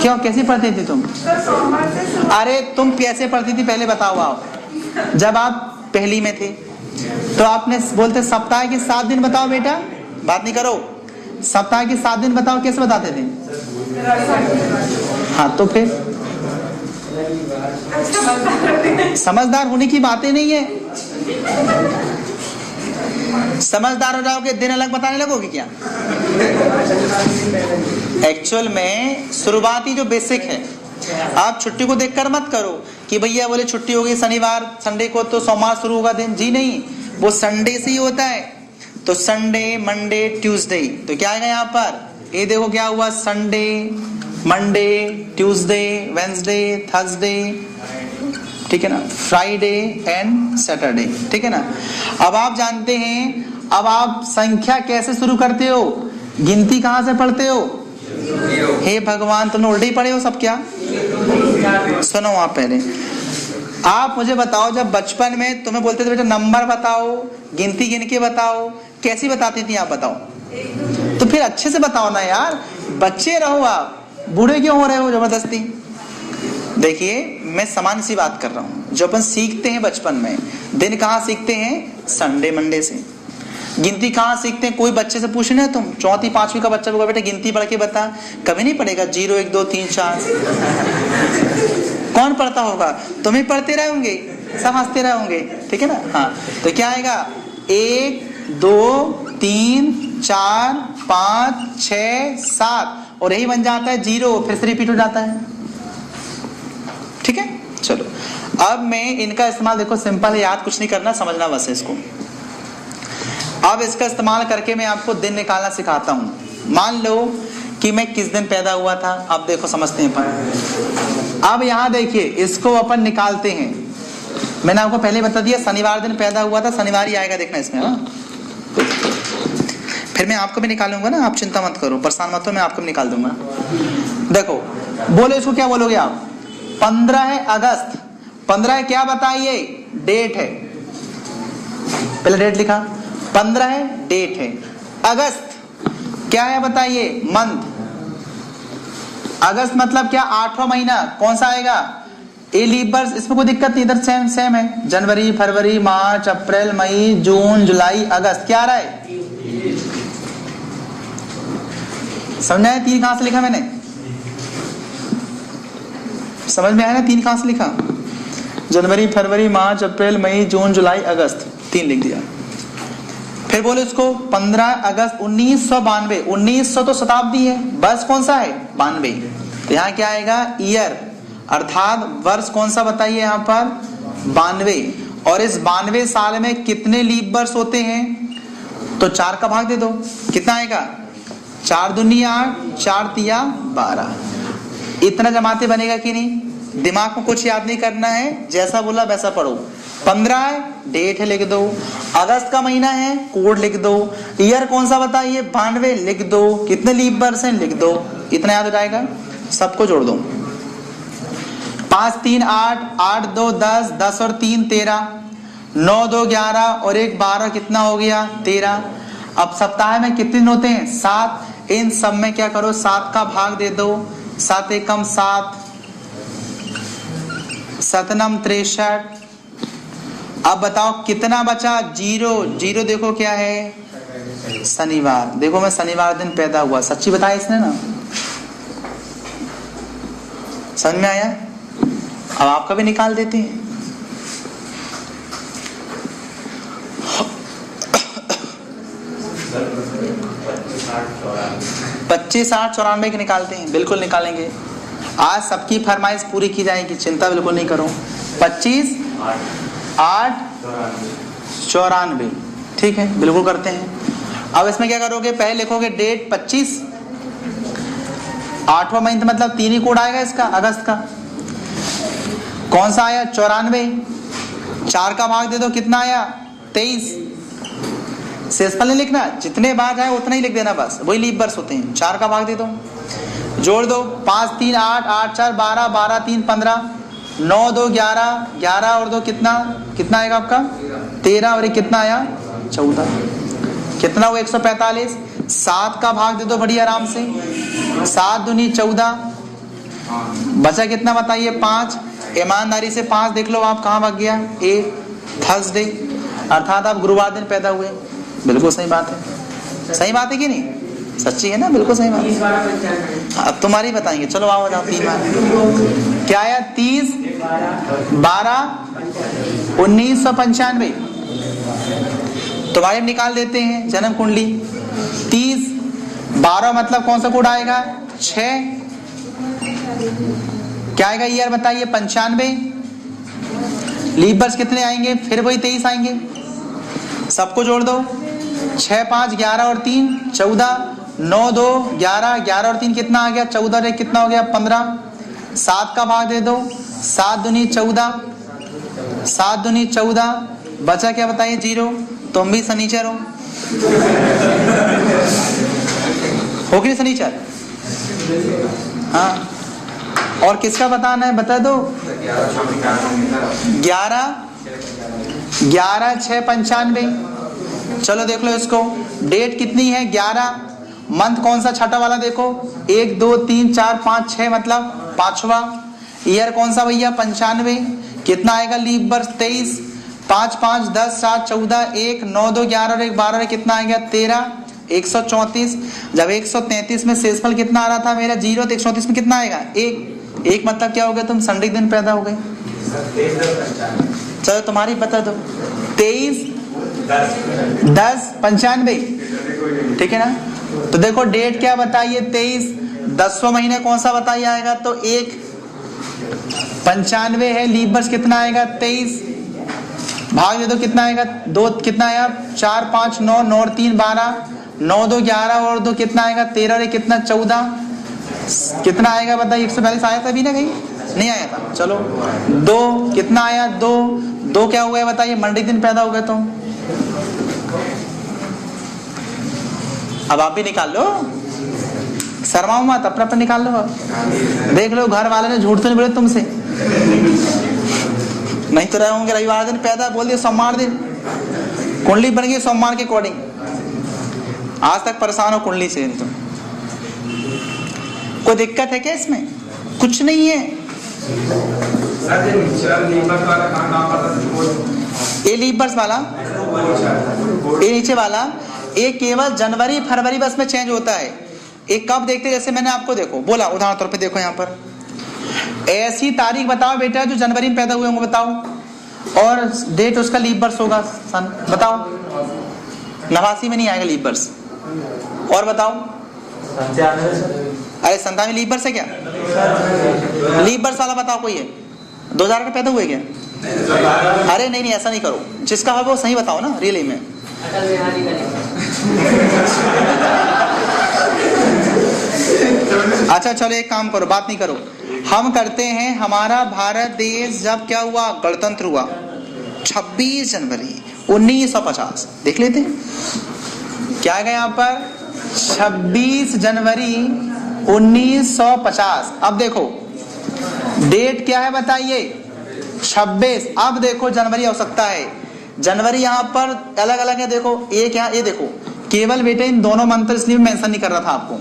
S1: क्यों कैसे पढ़ते थे तुम, अरे तुम कैसे पढ़ती थी पहले बताओ आप, जब आप पहली में थे तो आपने बोलते सप्ताह के 7 दिन बताओ बेटा, बात नहीं करो, सप्ताह के 7 दिन बताओ, कैसे बताते थे, हाँ तो फिर समझदार होने की बातें नहीं है, समझदार हो जाओगे दिन अलग बताने लगोगे क्या। एक्चुअल में शुरुआती जो बेसिक है, आप छुट्टी को देखकर मत करो कि भैया बोले छुट्टी होगी शनिवार, संडे को तो सोमवार शुरू होगा दिन, जी नहीं, वो संडे से ही होता है। तो संडे, मंडे, ट्यूसडे, तो क्या आएगा यहाँ पर, ये देखो क्या हुआ, Sunday, Monday, Tuesday, Wednesday, Thursday, ठीक है ना, फ्राइडे एंड सैटरडे, ठीक है ना। अब आप जानते हैं, अब आप संख्या कैसे शुरू करते हो, गिनती कहां से पढ़ते हो, हे भगवान तुमने उल्टे ही पढ़े हो सब क्या। सुनो आप पहले, आप मुझे बताओ, जब बचपन में तुम्हें बोलते थे बेटा नंबर बताओ, गिनती गिन के बताओ, कैसी बताती थी आप बताओ, तो फिर अच्छे से बताओ ना यार, बच्चे रहो आप, बूढ़े क्यों हो रहे हो जबरदस्ती। देखिए मैं सामान्य सी बात कर रहा हूं, जो अपन सीखते हैं बचपन में, दिन कहाँ सीखते हैं, संडे मंडे से। गिनती कहाँ सीखते हैं, कोई बच्चे से पूछना है तुम, 4वीं 5वीं का बच्चा होगा बेटा गिनती पढ़ के बता, कभी नहीं पढ़ेगा, 0 1 2 3 4 कौन पढ़ता होगा, तुम ही पढ़ते रहोगे, सब हंसते रहोगे, ठीक है ना। हाँ तो क्या आएगा, 1 2 3 4 5 6 7, और यही बन जाता है 0, फिर से रिपीट हो जाता है, ठीक है। चलो अब मैं इनका इस्तेमाल, देखो सिंपल है, याद कुछ नहीं करना, समझना बस है इसको। अब इसका इस्तेमाल करके मैं आपको दिन निकालना सिखाता हूं। मान लो कि मैं किस दिन पैदा हुआ था, अब देखो समझते हैं पर। अब यहां देखिए, इसको अपन निकालते हैं, मैंने आपको पहले बता दिया शनिवार दिन पैदा हुआ था, शनिवार ही आएगा देखना इसमें, हाँ फिर मैं आपको भी निकालूंगा ना, आप चिंता मत करो, परेशान मत हो, मैं आपको भी निकाल दूंगा। देखो बोलो इसको क्या बोलोगे आप, 15 है अगस्त, 15 है क्या बताइए, डेट है, पहले डेट लिखा, 15 है डेट है। अगस्त क्या है बताइए, मंथ, अगस्त मतलब क्या, 8वां महीना, कौन सा आएगा, ए लीप वर्ष, इसमें कोई दिक्कत नहीं, इधर सेम सेम है, जनवरी, फरवरी, मार्च, अप्रैल, मई, जून, जुलाई, अगस्त, क्या आ रहा है, समझ आया 3 कहां से लिखा मैंने, समझ में आया ना 3 कहां से लिखा, जनवरी, फरवरी, मार्च, अप्रैल, मई, जून, जुलाई, अगस्त, 3 लिख दिया। फिर बोलो इसको 15 अगस्त 1992, 1900 तो शताब्दी है, वर्ष कौन सा है, 92, तो यहाँ क्या आएगा, ईयर, अर्थात वर्ष कौन सा बताइए यहाँ पर, 92, और इस 92 साल में कितने लीप वर्ष होते हैं, तो 4 का भाग दे दो, कितना आएगा, 4 दूनी 8, 4 तिया 12, इतना जमाते बनेगा कि नहीं, दिमाग में कुछ याद नहीं करना है, जैसा बोला वैसा पढ़ो। 15 है डेट है, लिख दो, अगस्त का महीना है, कोड लिख दो, ईयर कौन सा बताइए, 92 लिख दो, कितने लीप वर्ष हैं लिख दो, इतना याद हो जाएगा, सबको जोड़ दो, 5 3 8, 8 2 10, 10 और 3 13, 9 2 11 और 1 12, कितना हो गया, 13। अब सप्ताह में कितने दिन होते हैं, 7, इन सब में क्या करो, 7 का भाग दे दो, 7 एकम 7, 7 नम 63। अब बताओ कितना बचा, 0 0, देखो क्या है, शनिवार, देखो मैं शनिवार दिन पैदा हुआ, सच्ची बताया इसने ना, समझ में आया। अब आपका भी निकाल देते हैं, पच्चीस 8 94 के निकालते हैं, बिल्कुल निकालेंगे। आज सबकी फरमाइश पूरी की जाएगी, चिंता बिल्कुल नहीं करो। 25 8 94, ठीक है, बिल्कुल करते हैं। अब इसमें क्या करोगे, पहले लिखोगे डेट 25, 8वां महीना मतलब 3 ही कोड आएगा इसका, अगस्त का। कौन सा आया, 94, 4 का भाग दे दो, कितना आया, 23। शेषफल नहीं लिखना, जितने बार जाए उतना ही लिख देना, बस वही लीप वर्ष होते हैं। 4 का भाग दे दो, जोड़ दो, 5 3 8 8 4 12 12 3 15 9 2 11 11 और 2 कितना, कितना आएगा आपका 13 और 1 कितना आया 14, कितना हुआ 145। 7 का भाग दे दो बड़ी आराम से, 7 दूनी 14, बचा कितना बताइए 5। ईमानदारी से 5 देख लो आप कहाँ भाग गया, ए थर्सडे, अर्थात आप गुरुवार दिन पैदा हुए। बिल्कुल सही बात है, सही बात है कि नहीं, सच्ची है ना, बिल्कुल सही बात है। अब तुम्हारी बताएंगे, चलो आओ जाओ। 3 बार क्या आया, 30 12 1995। तुम्हारे निकाल देते हैं जन्म कुंडली। 30 12 मतलब कौन सा कोड आएगा 6, क्या आएगा ईयर बताइए 95। लीप वर्ष कितने आएंगे, फिर वही 23 आएंगे, सबको जोड़ दो, 6 5 11 और 3 14, 9 2 11 11 और 3 कितना आ गया 14 और 1 कितना हो गया 15। 7 का भाग दे दो, 7 दूनी 14, 7 दूनी 14, बचा क्या बताइए 0। तुम भी शनिचर हो कि शनिचर, हाँ। और किसका बताना है बता दो, 11 6 95। चलो देख लो इसको, डेट कितनी है 11, मंथ कौन सा छठा वाला देखो, 1 2 3 4 5 6 मतलब 5वां। ईयर कौन सा भैया 95, कितना आएगा लीप वर्ष 23, 5 5 10 7 14 1 9 2 11 और 1 12 कितना आ गया 13, 134। जब 133 में शेषफल कितना आ रहा था मेरा 0, तो 134 में कितना आएगा 1 मतलब क्या हो गया, तुम संडे दिन पैदा हो गए। चलो तुम्हारी बता दो, 23 10 95, ठीक है ना। तो देखो डेट क्या बताइए 23, 10वां महीना कौन सा बताइए आएगा, तो 1 95 है, लीप वर्ष कितना आएगा 23, भाग दे दो कितना आएगा 2, कितना आया 4 5 9 9 और 3 12, 9 2 11 और 2 कितना आएगा 13 और 1 कितना 14, कितना आएगा बताइए 142 आया था अभी ना, कहीं नहीं आया था। चलो 2 कितना आया 2 क्या हुआ है बताइए, मंडे दिन पैदा हो गए तो। अब आप भी निकाल लो, शर्माओ मत, अपना निकाल लो। देख लो घर वाले ने झूठ तो नहीं बोले तुमसे, नहीं तो रहे होंगे रविवार दिन पैदा बोल दिया सोमवार दिन, कुंडली बन गई सोमवार के अकॉर्डिंग। आज तक परेशान हो कुंडली से, तो कोई दिक्कत है क्या इसमें, कुछ नहीं है। ये लीप वर्ष वाला, ये नीचे वाला, ये केवल जनवरी फरवरी बस में चेंज होता है। एक कब देखते, जैसे मैंने आपको देखो बोला उदाहरण तौर पे, देखो यहाँ पर ऐसी तारीख बताओ बेटा जो जनवरी में पैदा हुए होंगे, बताओ, और डेट उसका लीप वर्ष होगा सन, बताओ। 89 में नहीं आएगा लीप वर्ष, और बताओ। अरे 97 लीप वर्ष है क्या, लीप वर्ष वाला बताओ कोई है, 2000 का पैदा हुए क्या। अरे नहीं ऐसा नहीं करो, जिसका है वो सही बताओ ना, रियली में। अच्छा चलो एक काम करो, बात नहीं करो, हम करते हैं, हमारा भारत देश जब क्या हुआ, गणतंत्र हुआ 26 जनवरी 1950, देख लेते हैं क्या है यहाँ पर 26 जनवरी 1950। अब देखो डेट क्या है बताइए 26। अब देखो जनवरी हो सकता है, जनवरी यहाँ पर अलग अलग है, देखो एक यहाँ, ये देखो केवल बेटे इन दोनों मंत्र इसलिए मेंशन नहीं कर रहा था आपको।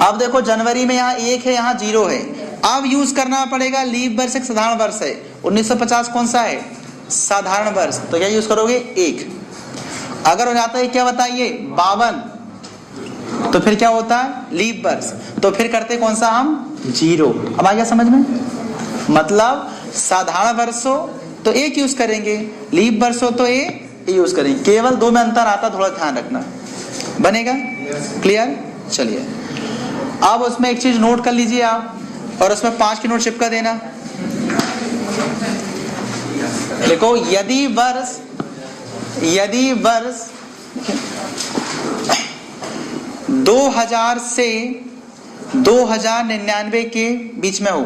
S1: अब देखो जनवरी में यहाँ 1 है, यहाँ 0 है, अब यूज करना पड़ेगा लीप वर्ष, एक साधारण वर्ष है। 1950 कौन सा है, साधारण वर्ष, तो क्या यूज करोगे 1। अगर हो जाता है क्या बताइए 52, तो फिर क्या होता है लीप वर्ष, तो फिर करते कौन सा हम 0। अब आ गया समझ में, मतलब साधारण वर्ष हो तो 1 यूज करेंगे, लीप वर्ष हो तो ए यूज करेंगे, केवल 2 में अंतर आता, थोड़ा ध्यान रखना, बनेगा क्लियर। चलिए अब उसमें एक चीज नोट कर लीजिए आप, और उसमें 5 की नोट चिपका देना। देखो यदि वर्ष 2000 से 2099 के बीच में हो,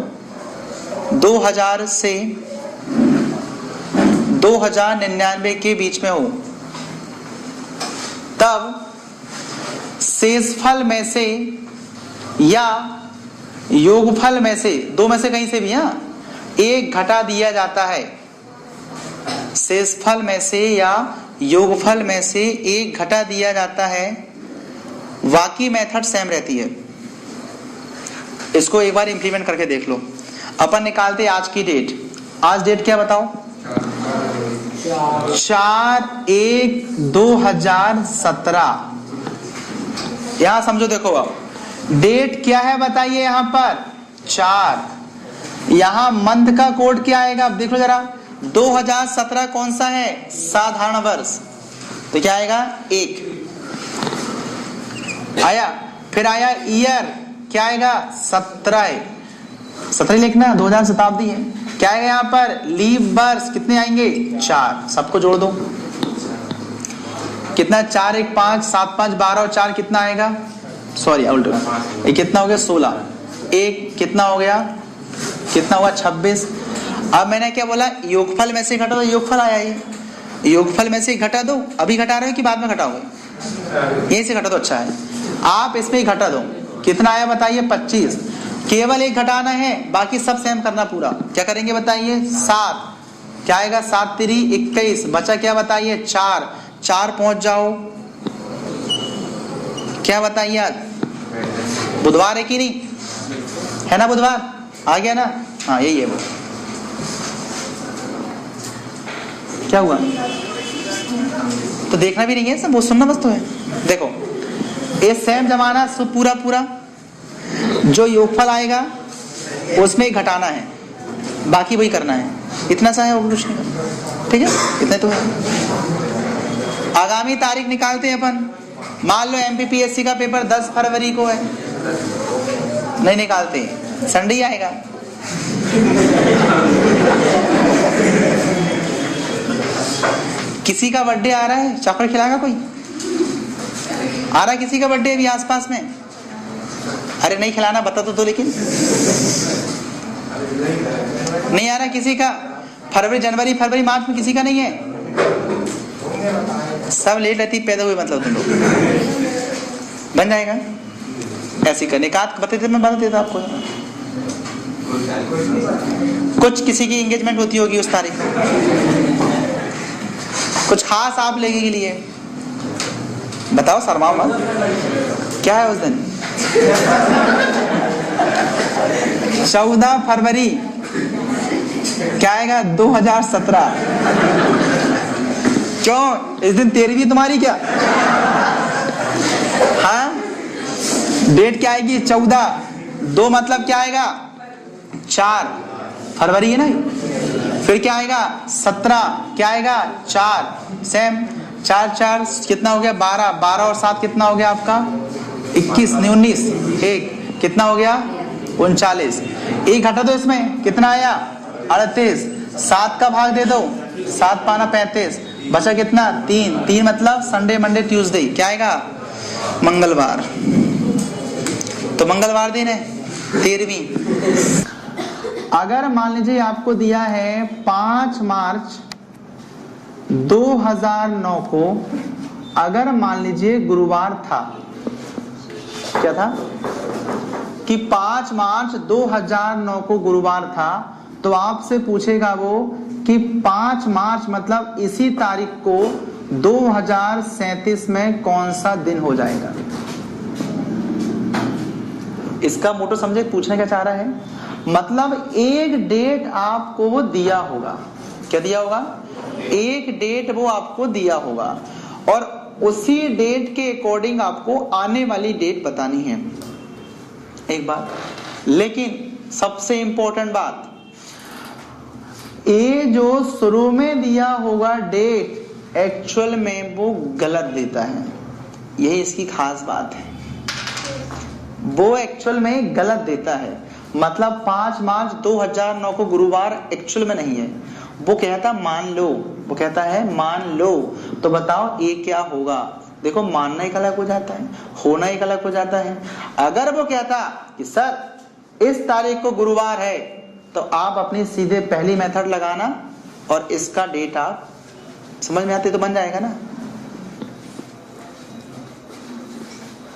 S1: 2000 से 2099 के बीच में हो, तब शेषफल में से या योगफल में से, दो में से कहीं से भी एक घटा दिया जाता है। शेषफल में से या योगफल में से एक घटा दिया जाता है। बाकी मेथड सेम रहती है। इसको एक बार इंप्लीमेंट करके देख लो। अपन निकालते आज की डेट। आज डेट क्या बताओ? 4/1/2017। यहां समझो, देखो अब डेट क्या है बताइए। यहां पर 4, यहां मंथ का कोड क्या आएगा? अब देख लो जरा, 2017 कौन सा है? साधारण वर्ष, तो क्या आएगा? 1 आया। फिर आया ईयर, क्या आएगा? 17 लिखना, 2000 शताब्दी है। क्या आएगा यहाँ पर? लीप वर्ष, कितने आएंगे? 4। सबको जोड़ दो, कितना? 4 1 5 7 5 12 और 4 कितना आएगा? सॉरी उल्टा, ये कितना हो गया? 16। 1 कितना हो गया? कितना हुआ? 26। अब मैंने क्या बोला? योगफल में से घटा दो। योगफल आया, ये योगफल में से घटा दो। अभी घटा रहे हो कि बाद में घटाओगे? यहीं से घटा दो। अच्छा है, आप इसमें ही घटा दो। कितना आया बताइए? 25। केवल एक घटाना है, बाकी सब सेम करना पूरा। क्या करेंगे बताइए? 7। क्या आएगा? 7 3 21। बचा क्या बताइए? 4 पहुंच जाओ। क्या बताइए? आज बुधवार है कि नहीं है? ना बुधवार आ गया ना? हाँ यही है वो। क्या हुआ? तो देखना भी नहीं है सब, वो सुनना बस तो है। देखो ये सेम जमाना सब पूरा जो योगफल आएगा उसमें घटाना है, बाकी वही करना है। इतना सा है और कुछ नहीं। ठीक है, इतना तो है। आगामी तारीख निकालते हैं अपन। मान लो एमपीपीएससी का पेपर 10 फरवरी को है, नहीं निकालते, संडे आएगा। किसी का बर्थडे आ रहा है, चॉकलेट खिलाएगा कोई? आ रहा है किसी का बर्थडे अभी आसपास में? अरे नहीं खिलाना, बता तो लेकिन नहीं आ रहा किसी का। फरवरी मार्च में किसी का नहीं है। सब लेट रहती पैदा हुए, मतलब तुम लोग बन जाएगा ऐसे करने का। बता मैं बता देता आपको। कुछ किसी की एंगेजमेंट होती होगी उस तारीख में, कुछ खास आप लेने के लिए। बताओ, शर्माओ मत। क्या है उस दिन? 14 फरवरी। क्या आएगा? 2017। क्यों? इस दिन 13वीं तुम्हारी क्या? हाँ, डेट क्या आएगी? 14। 2 मतलब क्या आएगा? 4 फरवरी है ना। फिर क्या आएगा? 17। क्या आएगा? 4। सेम 4 4 कितना हो गया? 12 और 7 कितना हो गया आपका? 21 19। 1 कितना हो गया? 39। एक घटा दो इसमें, कितना आया? 38। 7 का भाग दे दो, 7 पाना 35। बचा कितना? 3 मतलब संडे मंडे ट्यूसडे। क्या आएगा? मंगलवार। तो मंगलवार दिन है 13वीं। अगर मान लीजिए आपको दिया है 5 मार्च 2009 को, अगर मान लीजिए गुरुवार था, क्या था कि 5 मार्च 2009 को गुरुवार था, तो आपसे पूछेगा वो कि 5 मार्च मतलब इसी तारीख को 2037 में कौन सा दिन हो जाएगा। इसका मोटो समझे, पूछने का चाह रहा है मतलब एक डेट आपको वो दिया होगा। क्या दिया होगा? एक डेट वो आपको दिया होगा और उसी डेट के अकॉर्डिंग आपको आने वाली डेट बतानी है। एक बात, लेकिन सबसे इंपॉर्टेंट बात, ये जो शुरू में दिया होगा डेट, एक्चुअल में वो गलत देता है। यही इसकी खास बात है, वो एक्चुअल में गलत देता है। मतलब 5 मार्च 2009 को गुरुवार एक्चुअल में नहीं है। वो कहता मान लो, वो कहता है मान लो, तो बताओ ये क्या होगा। देखो मानना एक अलग हो जाता है, होना एक अलग हो जाता है। अगर वो कहता कि सर इस तारीख को गुरुवार है, तो आप अपनी सीधे पहली मेथड लगाना और इसका डेट आप समझ में आते तो बन जाएगा ना।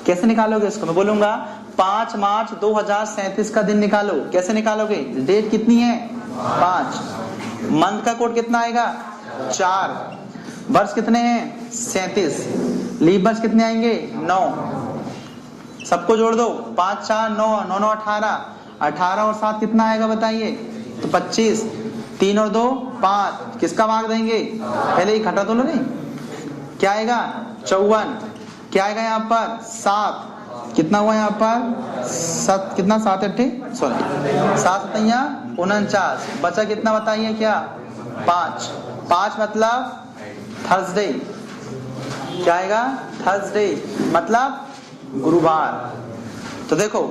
S1: कैसे निकालोगे इसको? मैं बोलूंगा 5 मार्च 2037 का दिन निकालो। कैसे निकालोगे? डेट कितनी है? 5। मंथ का कोड कितना आएगा? 4। वर्ष कितने हैं? 37। लीप वर्ष कितने आएंगे? 9। सबको जोड़ दो, 5 4 9 9 9 18। 18 और 7 कितना आएगा बताइए? तो 25। 3 और 2 5। किसका भाग देंगे? पहले ही घटा तो लो नहीं, क्या आएगा? 54। क्या आएगा यहाँ पर? 7। कितना हुआ यहाँ पर? 7 कितना? 7 8 सॉरी 7 7 49। बचा कितना बताइए? क्या? 5। 5 मतलब थर्सडे। क्या आएगा? थर्सडे मतलब गुरुवार। तो देखो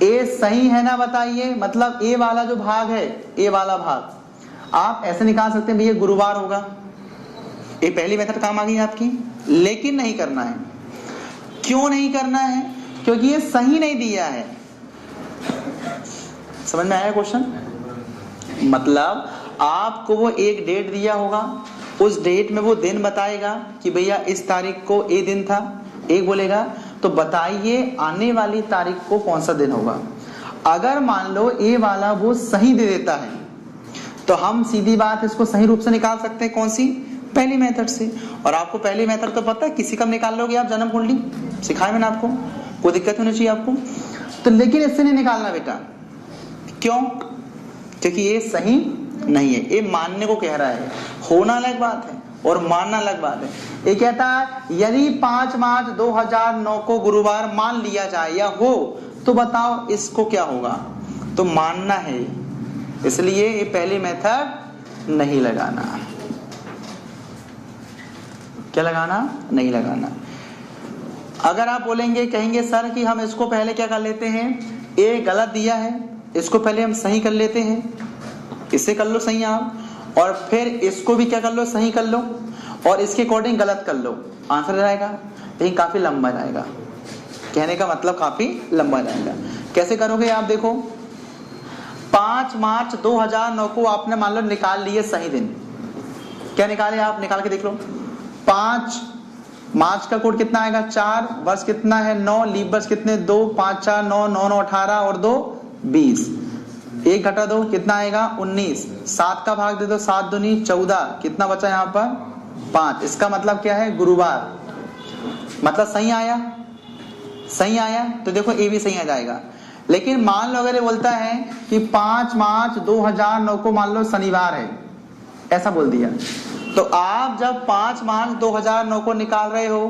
S1: ए सही है ना बताइए, मतलब ए वाला जो भाग है, ए वाला भाग आप ऐसे निकाल सकते हैं भैया गुरुवार होगा। ये पहली मेथड काम आ गई आपकी, लेकिन नहीं करना है। क्यों नहीं करना है? क्योंकि ये सही नहीं दिया है। समझ में आया क्वेश्चन? मतलब आपको वो एक डेट दिया होगा, उस डेट में वो दिन बताएगा कि भैया इस तारीख को ये दिन था, एक बोलेगा तो बताइए आने वाली तारीख को कौन सा दिन होगा। अगर मान लो ये वाला वो सही दे देता है, तो हम सीधी बात इसको सही रूप से निकाल सकते हैं। कौन सी? पहली मेथड से। और आपको पहली मेथड तो पता है, किसी का निकाल लोगे आप, जन्म कुंडली सिखाया मैंने आपको, कोई दिक्कत होनी चाहिए आपको। तो लेकिन इससे नहीं निकालना बेटा। क्यों? क्योंकि ये सही नहीं है। ये मानने को कह रहा है, होना अलग बात है और मानना अलग बात है। ये कहता है यदि 5 मार्च 2009 को गुरुवार मान लिया जाए या हो, तो बताओ इसको क्या होगा। तो मानना है, इसलिए ये पहली मेथड नहीं लगाना। क्या लगाना? नहीं लगाना। अगर आप बोलेंगे, कहेंगे सर कि हम इसको पहले क्या कर लेते हैं, ये गलत दिया है, इसको पहले हम सही कर लेते हैं, इससे कर लो सही आप, और फिर इसको भी क्या कर लो, सही कर लो, और इसके अकॉर्डिंग गलत कर लो, आंसर जाएगा। लेकिन काफी लंबा जाएगा, कहने का मतलब काफी लंबा जाएगा। कैसे करोगे आप? देखो 5 मार्च 2009 को आपने मान लो निकाल लिए सही दिन। क्या निकाले आप? निकाल के देख लो। 5 मार्च का कोड कितना आएगा? 4। वर्ष कितना है? 9। लीप वर्ष कितने? 2 5 4 9 9 9 18 और 2 20। 1 घटा 2 कितना आएगा? 19। 7 का भाग दे दो, 7 दूनी 14। कितना बचा यहाँ पर? 5। इसका मतलब क्या है? गुरुवार। मतलब सही आया, सही आया। तो देखो ये भी सही आ जाएगा। लेकिन मान लो अगर ये बोलता है कि 5 मार्च 2009 को मान लो शनिवार है, ऐसा बोल दिया, तो आप जब 5 मार्च 2009 को निकाल रहे हो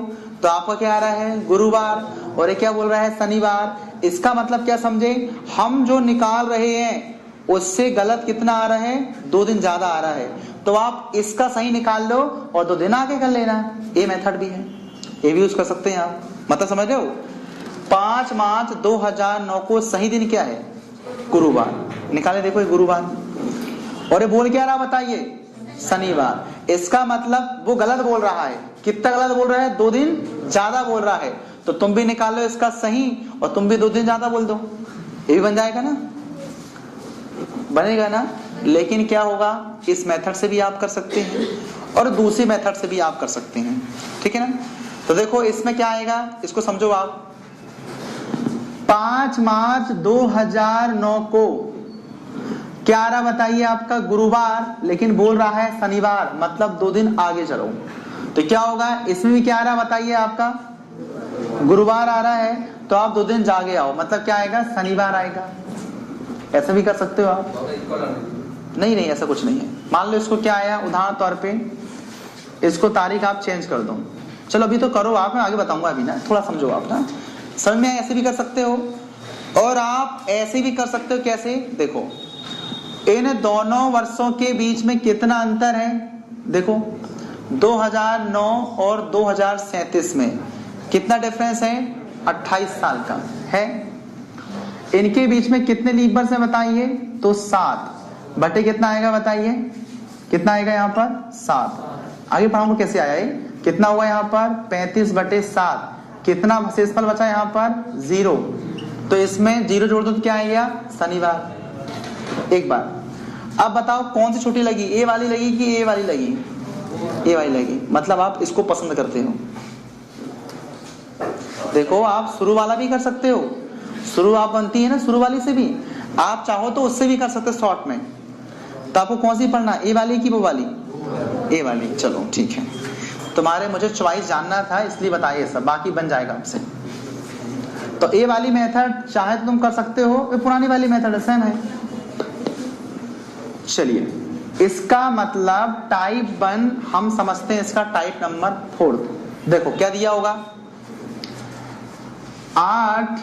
S1: तो आपका क्या आ रहा है? गुरुवार। और ये क्या बोल रहा है? शनिवार। इसका मतलब क्या समझे? हम जो निकाल रहे हैं उससे गलत कितना आ रहा है? 2 दिन ज्यादा आ रहा है। तो आप इसका सही निकाल लो और 2 दिन आगे कर लेना। ये मेथड भी है, ये भी यूज कर सकते हैं आप। मतलब समझ रहे हो? 5 मार्च 2009 को सही दिन क्या है? गुरुवार। निकाले देखो ये गुरुवार, और ये बोल क्या रहा बताइए? शनिवार। इसका मतलब वो गलत बोल रहा है। कितना गलत बोल रहा है? 2 दिन ज्यादा बोल रहा है। तो तुम भी निकाल लो इसका सही और तुम भी 2 दिन ज्यादा बोल दो, ये भी बन जाएगा ना, बनेगा ना। लेकिन क्या होगा, इस मेथड से भी आप कर सकते हैं और दूसरी मेथड से भी आप कर सकते हैं, ठीक है ना। तो देखो इसमें क्या आएगा, इसको समझो आप। 5 मार्च 2009 को क्या आ रहा बताइए आपका? गुरुवार, लेकिन बोल रहा है शनिवार, मतलब 2 दिन आगे चलो। तो क्या होगा, इसमें भी क्या आ रहा बताइए आपका? गुरुवार आ रहा है, तो आप 2 दिन जागे आओ, मतलब क्या आएगा? शनिवार आएगा। ऐसा भी कर सकते हो आप। नहीं नहीं, ऐसा कुछ नहीं है। मान लो इसको क्या आया, उदाहरण तौर पे इसको तारीख आप चेंज कर दो। चलो अभी तो करो आप, मैं आगे बताऊंगा अभी ना, थोड़ा समझो आप ना। समझ में ऐसे भी कर सकते हो और आप ऐसे भी कर सकते हो। कैसे? देखो इन दोनों वर्षों के बीच में कितना अंतर है? देखो 2009 और 2037 में कितना डिफरेंस है? 28 साल का है। इनके बीच में कितने लीप वर्ष है बताइए? तो 7 बटे कितना आएगा बताइए? कितना आएगा यहाँ पर? 7। आगे पढ़ाऊंगा कैसे आया ये। कितना हुआ यहाँ पर? 35 बटे 7। कितना शेषफल बचा यहाँ पर? 0। तो इसमें 0 जोड़ दो तो क्या आएगा? शनिवार। एक बार अब बताओ कौन सी छोटी लगी, ए वाली लगी कि ए वाली लगी? ए वाली लगी, मतलब आप इसको पसंद करते हो। देखो आप शुरू वाला भी कर सकते हो, शुरू आप बनती है ना शुरू वाली से भी, आप चाहो तो उससे भी कर सकते हो शॉर्ट में। तो आपको कौन सी पढ़ना, ए वाली की वो वाली? ए वाली। चलो ठीक है, तुम्हारे मुझे चॉइस जानना था इसलिए बताइए सब, बाकी बन जाएगा आपसे। तो ए वाली मेथड चाहे तो तुम कर सकते हो, ये पुरानी वाली मेथड सेम है। चलिए, इसका मतलब टाइप 1 हम समझते हैं, इसका टाइप नंबर 4। देखो क्या दिया होगा? 8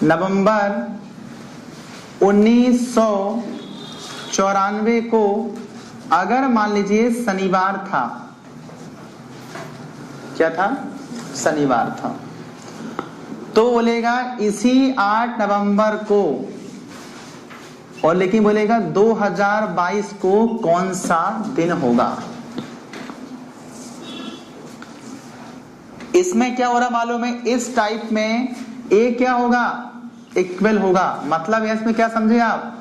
S1: नवंबर 1994 को अगर मान लीजिए शनिवार था, क्या था? शनिवार था, तो बोलेगा इसी 8 नवंबर को, और लेकिन बोलेगा 2022 को कौन सा दिन होगा। इसमें क्या हो रहा मालूम है? इस टाइप में ए क्या होगा? इक्वल होगा। मतलब इसमें क्या समझे आप?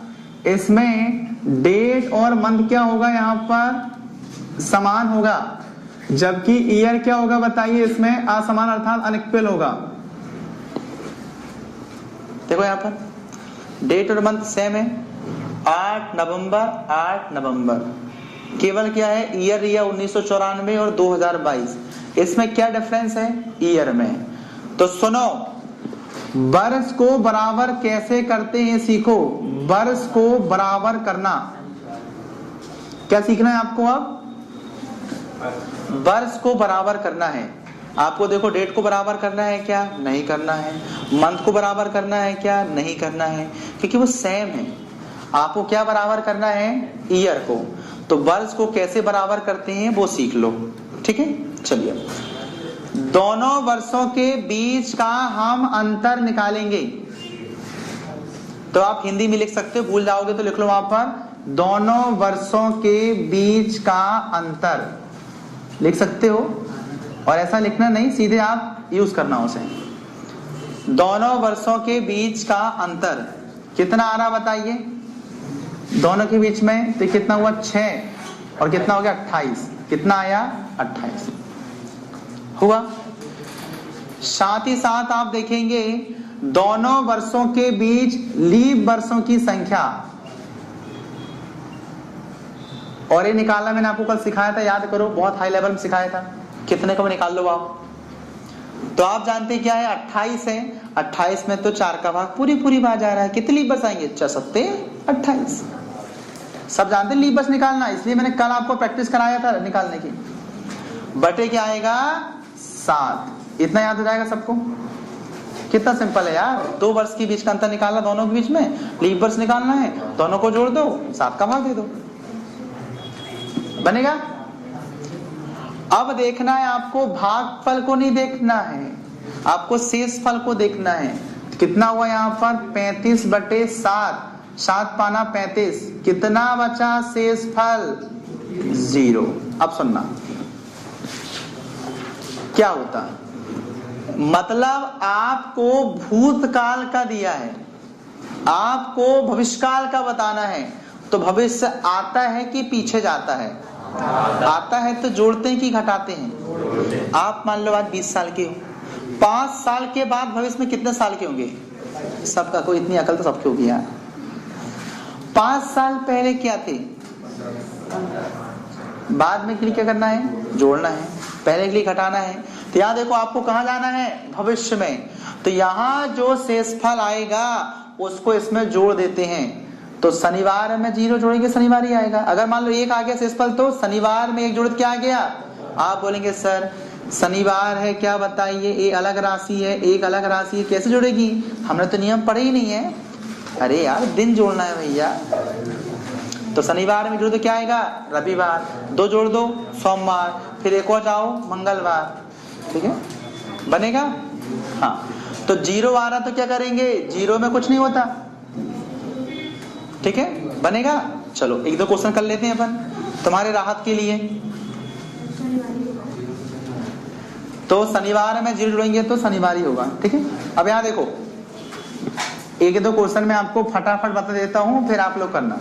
S1: इसमें डेट और मंथ क्या होगा यहाँ पर? समान होगा, जबकि ईयर क्या होगा बताइए? इसमें असमान अर्थात अनइक्वल होगा। देखो यहाँ पर डेट और मंथ सेम है, 8 नवंबर, केवल क्या है? ईयर 1994 और 2022। इसमें क्या डिफरेंस है? ईयर में। तो सुनो, वर्ष को बराबर कैसे करते हैं सीखो। वर्ष को बराबर करना क्या सीखना है आपको? अब वर्ष को बराबर करना है आपको। देखो डेट को बराबर करना है क्या? नहीं करना है। मंथ को बराबर करना है क्या? नहीं करना है, क्योंकि वो सेम है। आपको क्या बराबर करना है? ईयर को। तो वर्ष को कैसे बराबर करते हैं वो सीख लो, ठीक है। चलिए, दोनों वर्षों के बीच का हम अंतर निकालेंगे। तो आप हिंदी में लिख सकते हो, भूल जाओगे तो लिख लो वहां पर, दोनों वर्षों के बीच का अंतर लिख सकते हो। और ऐसा लिखना नहीं, सीधे आप यूज करना उसे। दोनों वर्षों के बीच का अंतर कितना आ रहा बताइए? दोनों के बीच में तो कितना हुआ? 6 और कितना हो गया? 28। कितना आया? 28 हुआ। साथ ही साथ आप देखेंगे दोनों वर्षों के बीच लीप वर्षों की संख्या, और ये निकालना मैंने आपको कल सिखाया था, याद करो, बहुत हाई लेवल में सिखाया था। कितने को निकाल लो आप? तो आप जानते हैं क्या है? 28 है। 28 में तो 4 का भाग पूरी बात जा रहा है। कितने लीप वर्ष आएंगे? 4 सत्ते 28। सब जानते हैं लीप वर्ष निकालना, इसलिए मैंने कल आपको प्रैक्टिस कराया था निकालने की। बटे क्या आएगा? 7। इतना याद हो जाएगा सबको। कितना सिंपल है यार, 2 वर्ष के बीच का अंतर निकालना, दोनों के बीच में लीप वर्ष निकालना है, दोनों को जोड़ दो, 7 का भाग दे दो, बनेगा। अब देखना है आपको, भागफल को नहीं देखना है, आपको शेषफल को देखना है। कितना हुआ यहाँ पर? 35 बटे 7, 7 पाना 35, कितना बचा शेषफल? 0। अब सुनना क्या होता है, मतलब आपको भूतकाल का दिया है, आपको भविष्यकाल का बताना है। तो भविष्य आता है कि पीछे जाता है? आता है। तो जोड़ते हैं कि घटाते हैं? आप मान लो आज 20 साल के हो, 5 साल के बाद भविष्य में कितने साल के होंगे? सबका, कोई इतनी अकल तो सबकी होगी यार। 5 साल पहले क्या थे? बाद में के लिए क्या करना है? जोड़ना है। पहले के लिए घटाना है। तो यहाँ देखो आपको कहाँ जाना है? भविष्य में। तो यहाँ जो शेषफल आएगा उसको इसमें जोड़ देते हैं। तो शनिवार में 0 जोड़ेंगे, शनिवार ही आएगा। अगर मान लो 1 आ गया शेषफल, तो शनिवार में 1 जोड़ क्या आ गया? आप बोलेंगे सर शनिवार है क्या बताइए, ये अलग राशि है, एक अलग राशि है, कैसे जुड़ेगी? हमने तो नियम पढ़े ही नहीं है। अरे यार दिन जोड़ना है भैया। तो शनिवार में जोड़ दो क्या आएगा? रविवार। 2 जोड़ दो सोमवार, फिर एक और जाओ मंगलवार, ठीक है, बनेगा। हाँ, तो 0 आ रहा तो क्या करेंगे, 0 में कुछ नहीं होता, ठीक है, बनेगा। चलो एक दो क्वेश्चन कर लेते हैं अपन तुम्हारे राहत के लिए। तो शनिवार में 0 जोड़ेंगे तो शनिवार ही होगा, ठीक है। अब यहाँ देखो एक दो क्वेश्चन मैं आपको फटाफट बता देता हूं, फिर आप लोग करना।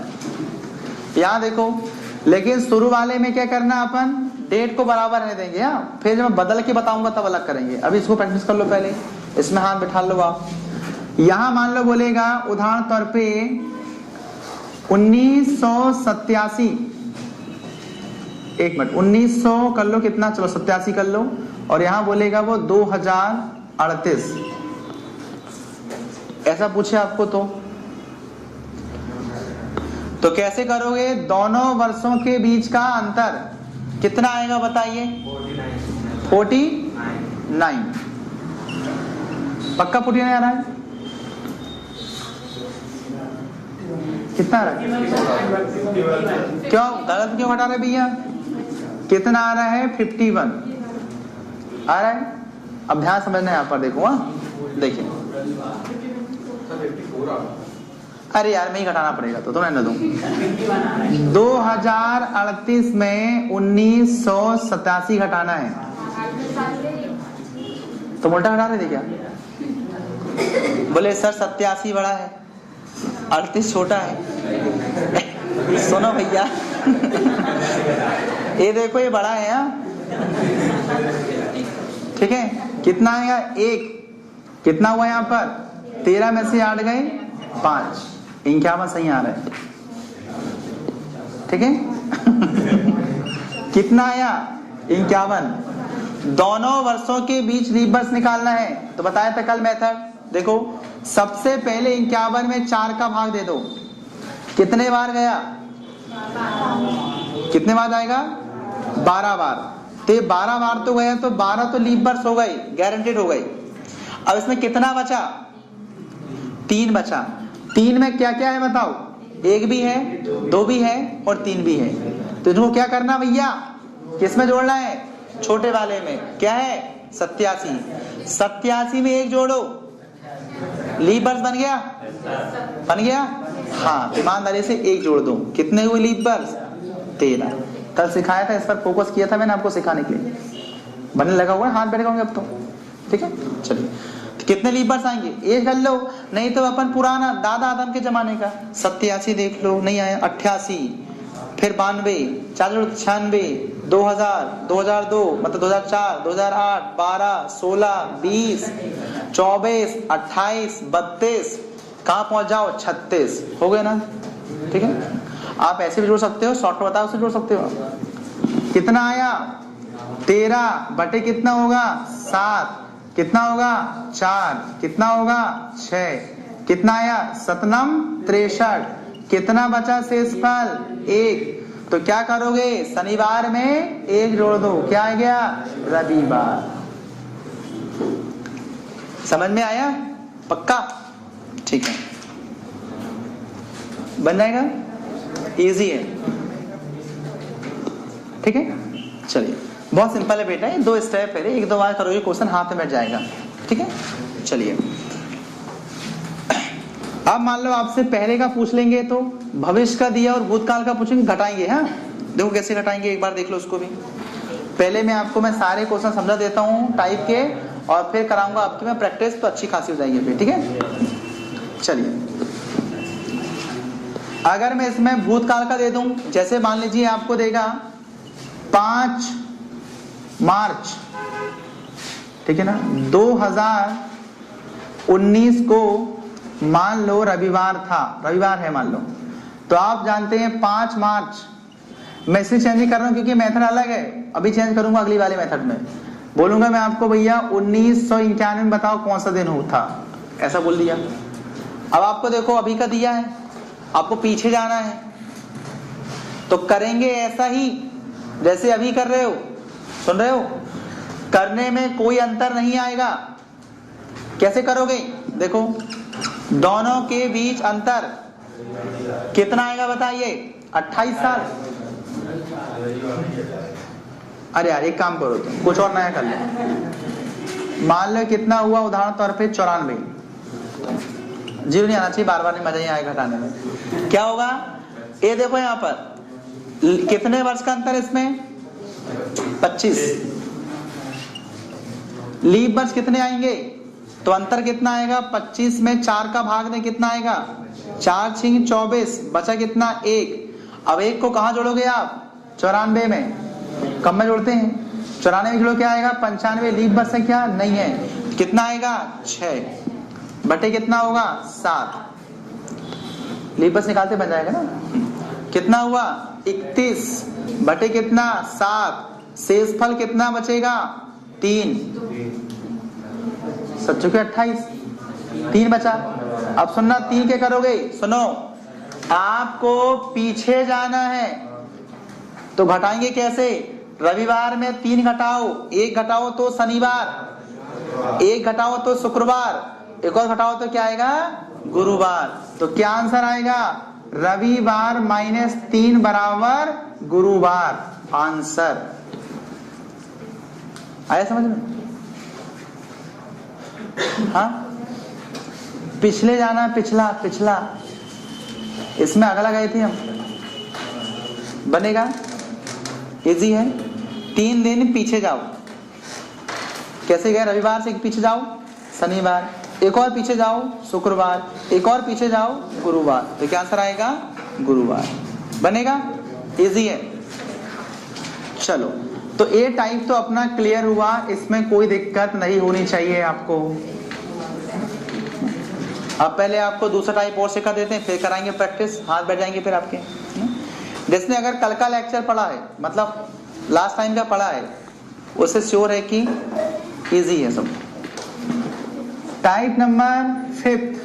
S1: यहाँ देखो, लेकिन शुरू वाले में क्या करना, अपन डेट को बराबर रहने देंगे, हाँ, फिर जब मैं बदल के बताऊंगा तब अलग करेंगे। अभी इसको प्रैक्टिस कर लो, पहले इसमें हाथ बिठा लो आप। यहां मान लो बोलेगा उदाहरण तौर पे 1987, एक मिनट, 1900 कर लो, कितना, चलो 87 कर लो, और यहां बोलेगा वो 2038, ऐसा पूछे आपको तो कैसे करोगे, दोनों वर्षों के बीच का अंतर कितना आएगा बताइए, 49। पक्का 49 आ रहा है, कितना आ रहा है, क्यों गलत क्यों हटा रहे भैया, कितना आ रहा है, 51 आ रहा है। अब ध्यान समझना है यहाँ पर, देखो, हाँ देखिए, अरे यार मैं ही घटाना पड़ेगा तो रहने दूं। 2038 में 1987 घटाना है, तो उल्टा घटा रहे थे क्या, बोले सर 87 बड़ा है 38 छोटा है। सुनो भैया ये देखो ये बड़ा है, ठीक है, कितना आएगा, 1 कितना हुआ यहाँ पर, 13 में से 8 गए 5, 51 सही आ रहा है, ठीक है। कितना आया, 51। दोनों वर्षों के बीच लीप वर्ष निकालना है, तो बताया था कल मेथड। देखो सबसे पहले 51 में 4 का भाग दे दो, कितने बार गया, कितने बार जाएगा, 12 बार। तो 12 बार तो गया, तो 12 तो लीप वर्ष हो गई, गारंटेड हो गई। अब इसमें कितना बचा, 3 बचा। 3 में क्या क्या है बताओ, 1 भी है, 2 भी है और 3 भी है। तो इनको क्या करना भैया, किस में जोड़ना है, छोटे वाले में, क्या है 87। 87 में 1 जोड़ो, लीप वर्ष बन गया, बन गया, हाँ, ईमानदारी से 1 जोड़ दो, कितने हुए लीप वर्ष, 13। कल सिखाया था, इस पर फोकस किया था मैंने आपको सिखाने के लिए, बनने लगा हुआ है, हाथ बैठे होंगे अब तो, ठीक है। चलिए कितने लीप वर्ष आएंगे, 1 कर लो, नहीं तो अपन पुराना दादा आदम के जमाने का 87 देख लो, नहीं आया 88, फिर 92, 96, 2000, 2002 मतलब 2004, 2008, 12, 16, 20, 24, 28, 32, कहाँ पहुंच जाओ 36, हो गए ना, ठीक है। आप ऐसे भी जोड़ सकते हो, शॉर्ट में बताओ, उससे जोड़ सकते हो। कितना आया, 13 बटे कितना होगा, 7, कितना होगा 4, कितना होगा 6, कितना आया 7 63, कितना बचा शेषफल 1। तो क्या करोगे, शनिवार में 1 जोड़ दो, क्या आ गया, रविवार। समझ में आया, पक्का, ठीक है, बन जाएगा, इजी है, ठीक है। चलिए बहुत सिंपल है बेटा, 2 स्टेप है, 1-2 बार करोगे क्वेश्चन हाथ में बैठ जाएगा, ठीक है। चलिए अब मान लो आपसे पहले का पूछ लेंगे तो भविष्य का दिया और भूतकाल का पूछेंगे, घटाएंगे, हाँ देखो कैसे घटाएंगे, एक बार देख लो उसको भी। पहले मैं सारे क्वेश्चन समझा देता हूँ टाइप के, और फिर कराऊंगा आपकी मैं प्रैक्टिस, तो अच्छी खासी हो जाएगी फिर, ठीक है। चलिए अगर मैं इसमें भूतकाल का दे दूं, जैसे मान लीजिए आपको देगा 5 मार्च, ठीक है ना, 2019 को मान लो रविवार था, रविवार है मान लो, तो आप जानते हैं 5 मार्च, मैं इसे चेंज नहीं कर रहा हूं क्योंकि मेथड अलग है, अभी चेंज करूंगा अगली वाले मेथड में। बोलूंगा मैं आपको भैया 1991 में बताओ कौन सा दिन हो था, ऐसा बोल दिया। अब आपको देखो अभी का दिया है, आपको पीछे जाना है, तो करेंगे ऐसा ही जैसे अभी कर रहे हो, सुन रहे हो, करने में कोई अंतर नहीं आएगा। कैसे करोगे, देखो दोनों के बीच अंतर कितना आएगा बताइए, 28 साल। अरे यार एक काम करो, तुम कुछ और नया कर लो, मान लो कितना हुआ उदाहरण तौर पे 94, जीरो नहीं आना चाहिए, बार बार नहीं, मजा ही आएगा घटाने में। क्या होगा ये देखो यहाँ पर कितने वर्ष का अंतर इसमें 25, लीप वर्ष कितने आएंगे तो अंतर कितना आएगा 25 में 4 का भाग दें कितना आएगा 4 6 24, बचा कितना 1। अब 1 को कहां जोड़ोगे आप 94 में, कम में जोड़ते हैं, 94 में जोड़ो क्या आएगा 95, लीप वर्ष संख्या नहीं है, कितना आएगा 6 बटे कितना होगा 7, लीप वर्ष निकालते बन जाएगा ना, कितना हुआ 31 बटे कितना 7, शेषफल कितना बचेगा 3, 7 चुके 28, 3 बचा। अब सुनना 3 के करोगे, सुनो आपको पीछे जाना है तो घटाएंगे कैसे, रविवार में 3 घटाओ, 1 घटाओ तो शनिवार, 1 घटाओ तो शुक्रवार, एक और घटाओ तो क्या आएगा गुरुवार। तो क्या आंसर आएगा रविवार -3 बराबर गुरुवार, आंसर आया समझ में। हाँ पिछले जाना, पिछला पिछला, इसमें अगला गए थे हम, बनेगा इजी है। 3 दिन पीछे जाओ, कैसे गए, रविवार से पीछे जाओ शनिवार, एक और पीछे जाओ शुक्रवार, एक और पीछे जाओ गुरुवार, तो क्या आंसर आएगा गुरुवार, बनेगा इजी है। चलो तो ए टाइप तो अपना क्लियर हुआ, इसमें कोई दिक्कत नहीं होनी चाहिए आपको। अब पहले आपको दूसरा टाइप और सिखा देते हैं, फिर कराएंगे प्रैक्टिस, हाथ बैठ जाएंगे फिर आपके। जिसने अगर कल का लेक्चर पढ़ा है, मतलब लास्ट टाइम का पढ़ा है, उसे श्योर है कि इजी है सब। टाइप नंबर 5,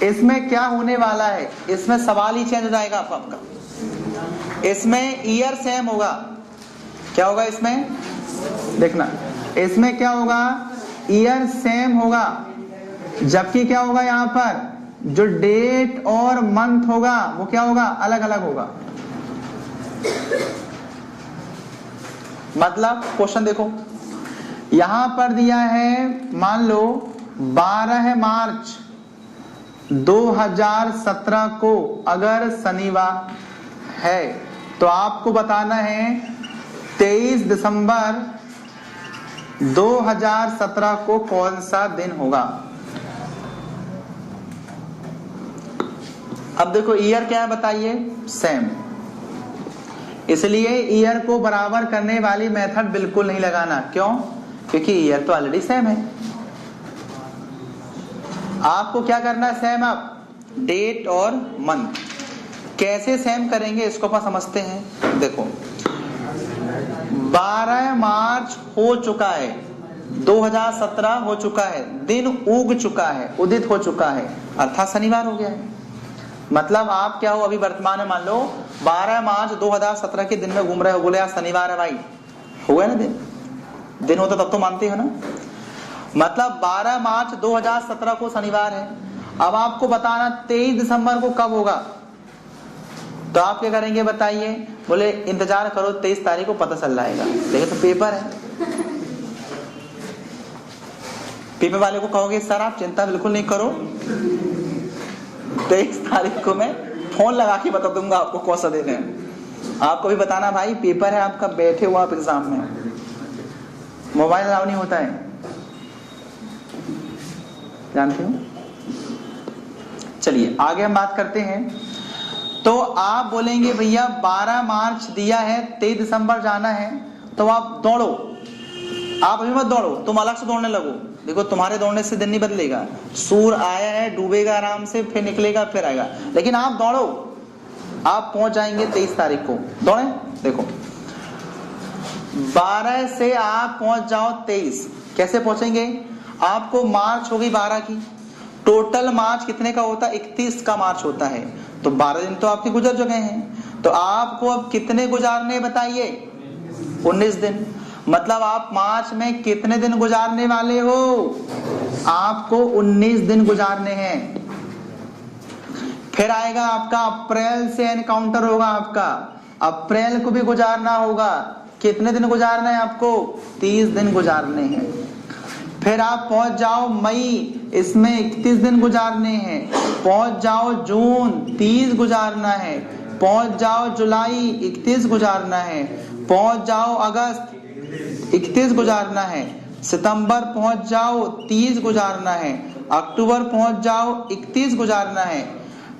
S1: इसमें क्या होने वाला है, इसमें सवाल ही चेंज हो जाएगा आपका। इसमें ईयर सेम होगा, क्या होगा इसमें देखना, इसमें क्या होगा ईयर सेम होगा, जबकि क्या होगा यहाँ पर जो डेट और मंथ होगा वो क्या होगा अलग अलग होगा। मतलब क्वेश्चन देखो यहां पर दिया है, मान लो 12 मार्च 2017 को अगर शनिवार है तो आपको बताना है 23 दिसंबर 2017 को कौन सा दिन होगा। अब देखो ईयर क्या है बताइए, सेम, इसलिए ईयर को बराबर करने वाली मेथड बिल्कुल नहीं लगाना। क्यों? क्योंकि ईयर तो ऑलरेडी सेम है। आपको क्या करना है सेम, अब डेट और मंथ कैसे सेम करेंगे इसको अपन समझते हैं। देखो 12 मार्च हो चुका है, 2017 हो चुका है, दिन उग चुका है, उदित हो चुका है, अर्थात शनिवार हो गया है। मतलब आप क्या हो अभी वर्तमान में, मान लो 12 मार्च 2017 के दिन में घूम रहे हो, बोले यार शनिवार है भाई, हो गया ना दिन होता तब तो मानते हो ना। मतलब 12 मार्च 2017 को शनिवार है। अब आपको बताना 23 दिसंबर को कब होगा, तो आप क्या करेंगे बताइए, बोले इंतजार करो 23 तारीख को पता चल जाएगा। लेकिन तो पेपर है, पेपर वाले को कहोगे सर आप चिंता बिल्कुल नहीं करो, 23 तारीख को मैं फोन लगा के बता दूंगा आपको कौन सा दिन है। आपको भी बताना भाई पेपर है आपका, बैठे हो आप एग्जाम में, मोबाइल अलाउ नहीं होता है, जानते हो। चलिए आगे हम बात करते हैं। तो आप बोलेंगे भैया 12 मार्च दिया है, 23 दिसंबर जाना है, तो आप दौड़ो, आप अभी मत दौड़ो, तुम अलग से दौड़ने लगो। देखो तुम्हारे दौड़ने से दिन नहीं बदलेगा, सूर्य आया है डूबेगा आराम से, फिर निकलेगा फिर आएगा, लेकिन आप दौड़ो, आप पहुंच जाएंगे 23 तारीख को। दौड़े, देखो 12 से आप पहुंच जाओ 23, कैसे पहुंचेंगे, आपको मार्च होगी 12 की, टोटल मार्च कितने का होता है 31 का मार्च होता है, तो 12 दिन तो आपके गुजर चुके हैं, तो आपको अब कितने गुजारने बताइए 19 दिन। मतलब आप मार्च में कितने दिन गुजारने वाले हो, आपको 19 दिन गुजारने हैं। फिर आएगा आपका अप्रैल से एनकाउंटर होगा आपका, अप्रैल को भी गुजारना होगा, कितने दिन गुजारना है आपको 30 दिन गुजारने हैं। फिर आप पहुंच जाओ मई, इसमें 31 दिन गुजारने हैं। पहुंच जाओ जून, 30 गुजारना है। पहुंच जाओ जुलाई, 31 गुजारना है। पहुंच जाओ अगस्त, 31 गुजारना है। सितंबर पहुंच जाओ, 30 गुजारना है। अक्टूबर पहुंच जाओ, 31 गुजारना है।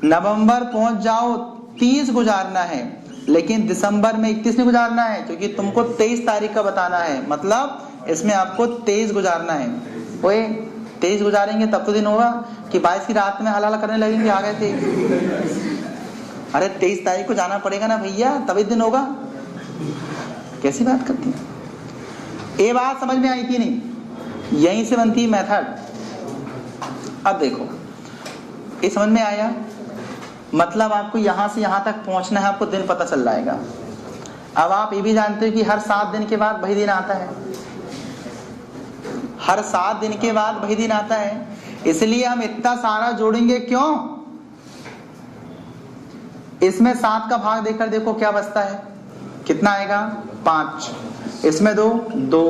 S1: नवंबर पहुंच जाओ, 30 गुजारना है। लेकिन दिसंबर में 31 नहीं गुजारना है, क्योंकि तुमको 23 तारीख का बताना है, मतलब इसमें आपको 23 गुजारना है। ओए 23 गुजारेंगे तब तो दिन होगा कि 22 की रात में हलाला करने लगेंगे, आ गए 23। अरे 23 तारीख को जाना पड़ेगा ना भैया, तभी दिन होगा। कैसी बात करती है? ये बात समझ में आई थी नहीं? यहीं से बनती मेथड। अब देखो, ये समझ में आया? मतलब आपको यहां से यहां तक पहुंचना है, आपको दिन पता चल जाएगा। अब आप ये भी जानते हो कि हर 7 दिन के बाद वही दिन आता है। हर 7 दिन के बाद वही दिन आता है, इसलिए हम इतना सारा जोड़ेंगे क्यों? इसमें 7 का भाग देकर देखो क्या बचता है, कितना आएगा? 5। इसमें 2,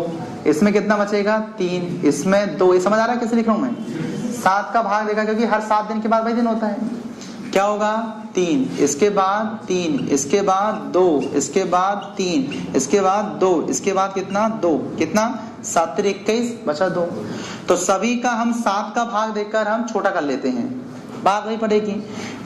S1: इसमें कितना बचेगा? 3, इसमें 2। ये समझ आ रहा है कैसे लिख रहा हूं मैं? 7 का भाग देगा, क्योंकि हर 7 दिन के बाद वही दिन होता है। क्या होगा? 3, इसके बाद 3, इसके बाद 2, इसके बाद 3, इसके बाद 2, इसके बाद कितना? 2। कितना? 7 × 21 बचा 2। तो सभी का हम 7 का भाग देकर हम छोटा कर लेते हैं, बात वही पड़ेगी।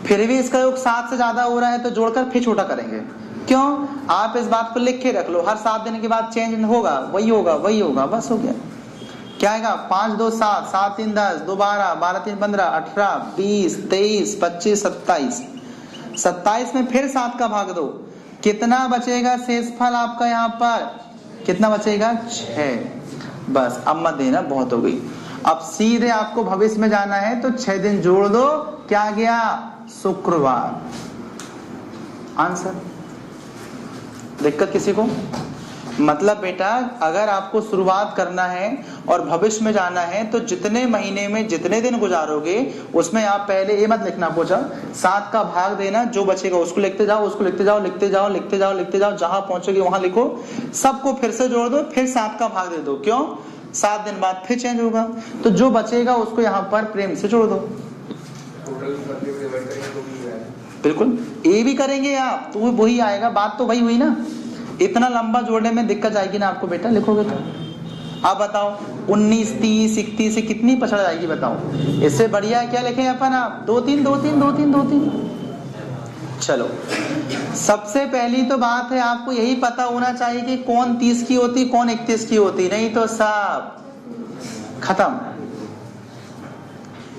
S1: फिर भी इसका योग 7 से ज्यादा हो रहा है तो जोड़कर फिर छोटा करेंगे। क्यों? आप इस बात को लिख के रख लो, हर 7 दिन के बाद चेंज होगा, वही होगा, वही होगा, बस हो गया। क्या आएगा? 5 2 7, 7 3 10, 2 12, 12 3 15, 18 20 23 25 27। 27 में फिर 7 का भाग दो, कितना बचेगा शेषफल आपका? यहाँ पर कितना बचेगा? 6। बस अब मत देना, बहुत हो गई। अब सीधे आपको भविष्य में जाना है तो 6 दिन जोड़ दो, क्या गया? शुक्रवार। आंसर। दिक्कत किसी को? मतलब बेटा, अगर आपको शुरुआत करना है और भविष्य में जाना है तो जितने महीने में जितने दिन गुजारोगे उसमें आप पहले ये मत लिखना पूछा 7 का भाग देना, जो बचेगा उसको लिखते जाओ, उसको लिखते जाओ, लिखते जाओ, लिखते जाओ, लिखते जाओ, जहां पहुंचोगे वहां लिखो। सबको फिर से जोड़ दो, फिर 7 का भाग दे दो। क्यों? 7 दिन बाद फिर चेंज होगा, तो जो बचेगा उसको यहाँ पर प्रेम से जोड़ दो। बिल्कुल ये भी करेंगे आप तो वही आएगा, बात तो वही हुई ना। इतना लंबा जोड़ने में दिक्कत आएगी ना आपको बेटा, लिखोगे तो। आप बताओ 19 30 31 से कितनी पछड़ जाएगी बताओ? इससे बढ़िया क्या लिखें अपन? आप 2 3 2 3 2 3 2 3। चलो, सबसे पहली तो बात है आपको यही पता होना चाहिए कि कौन 30 की होती, कौन 31 की होती, नहीं तो सब खत्म।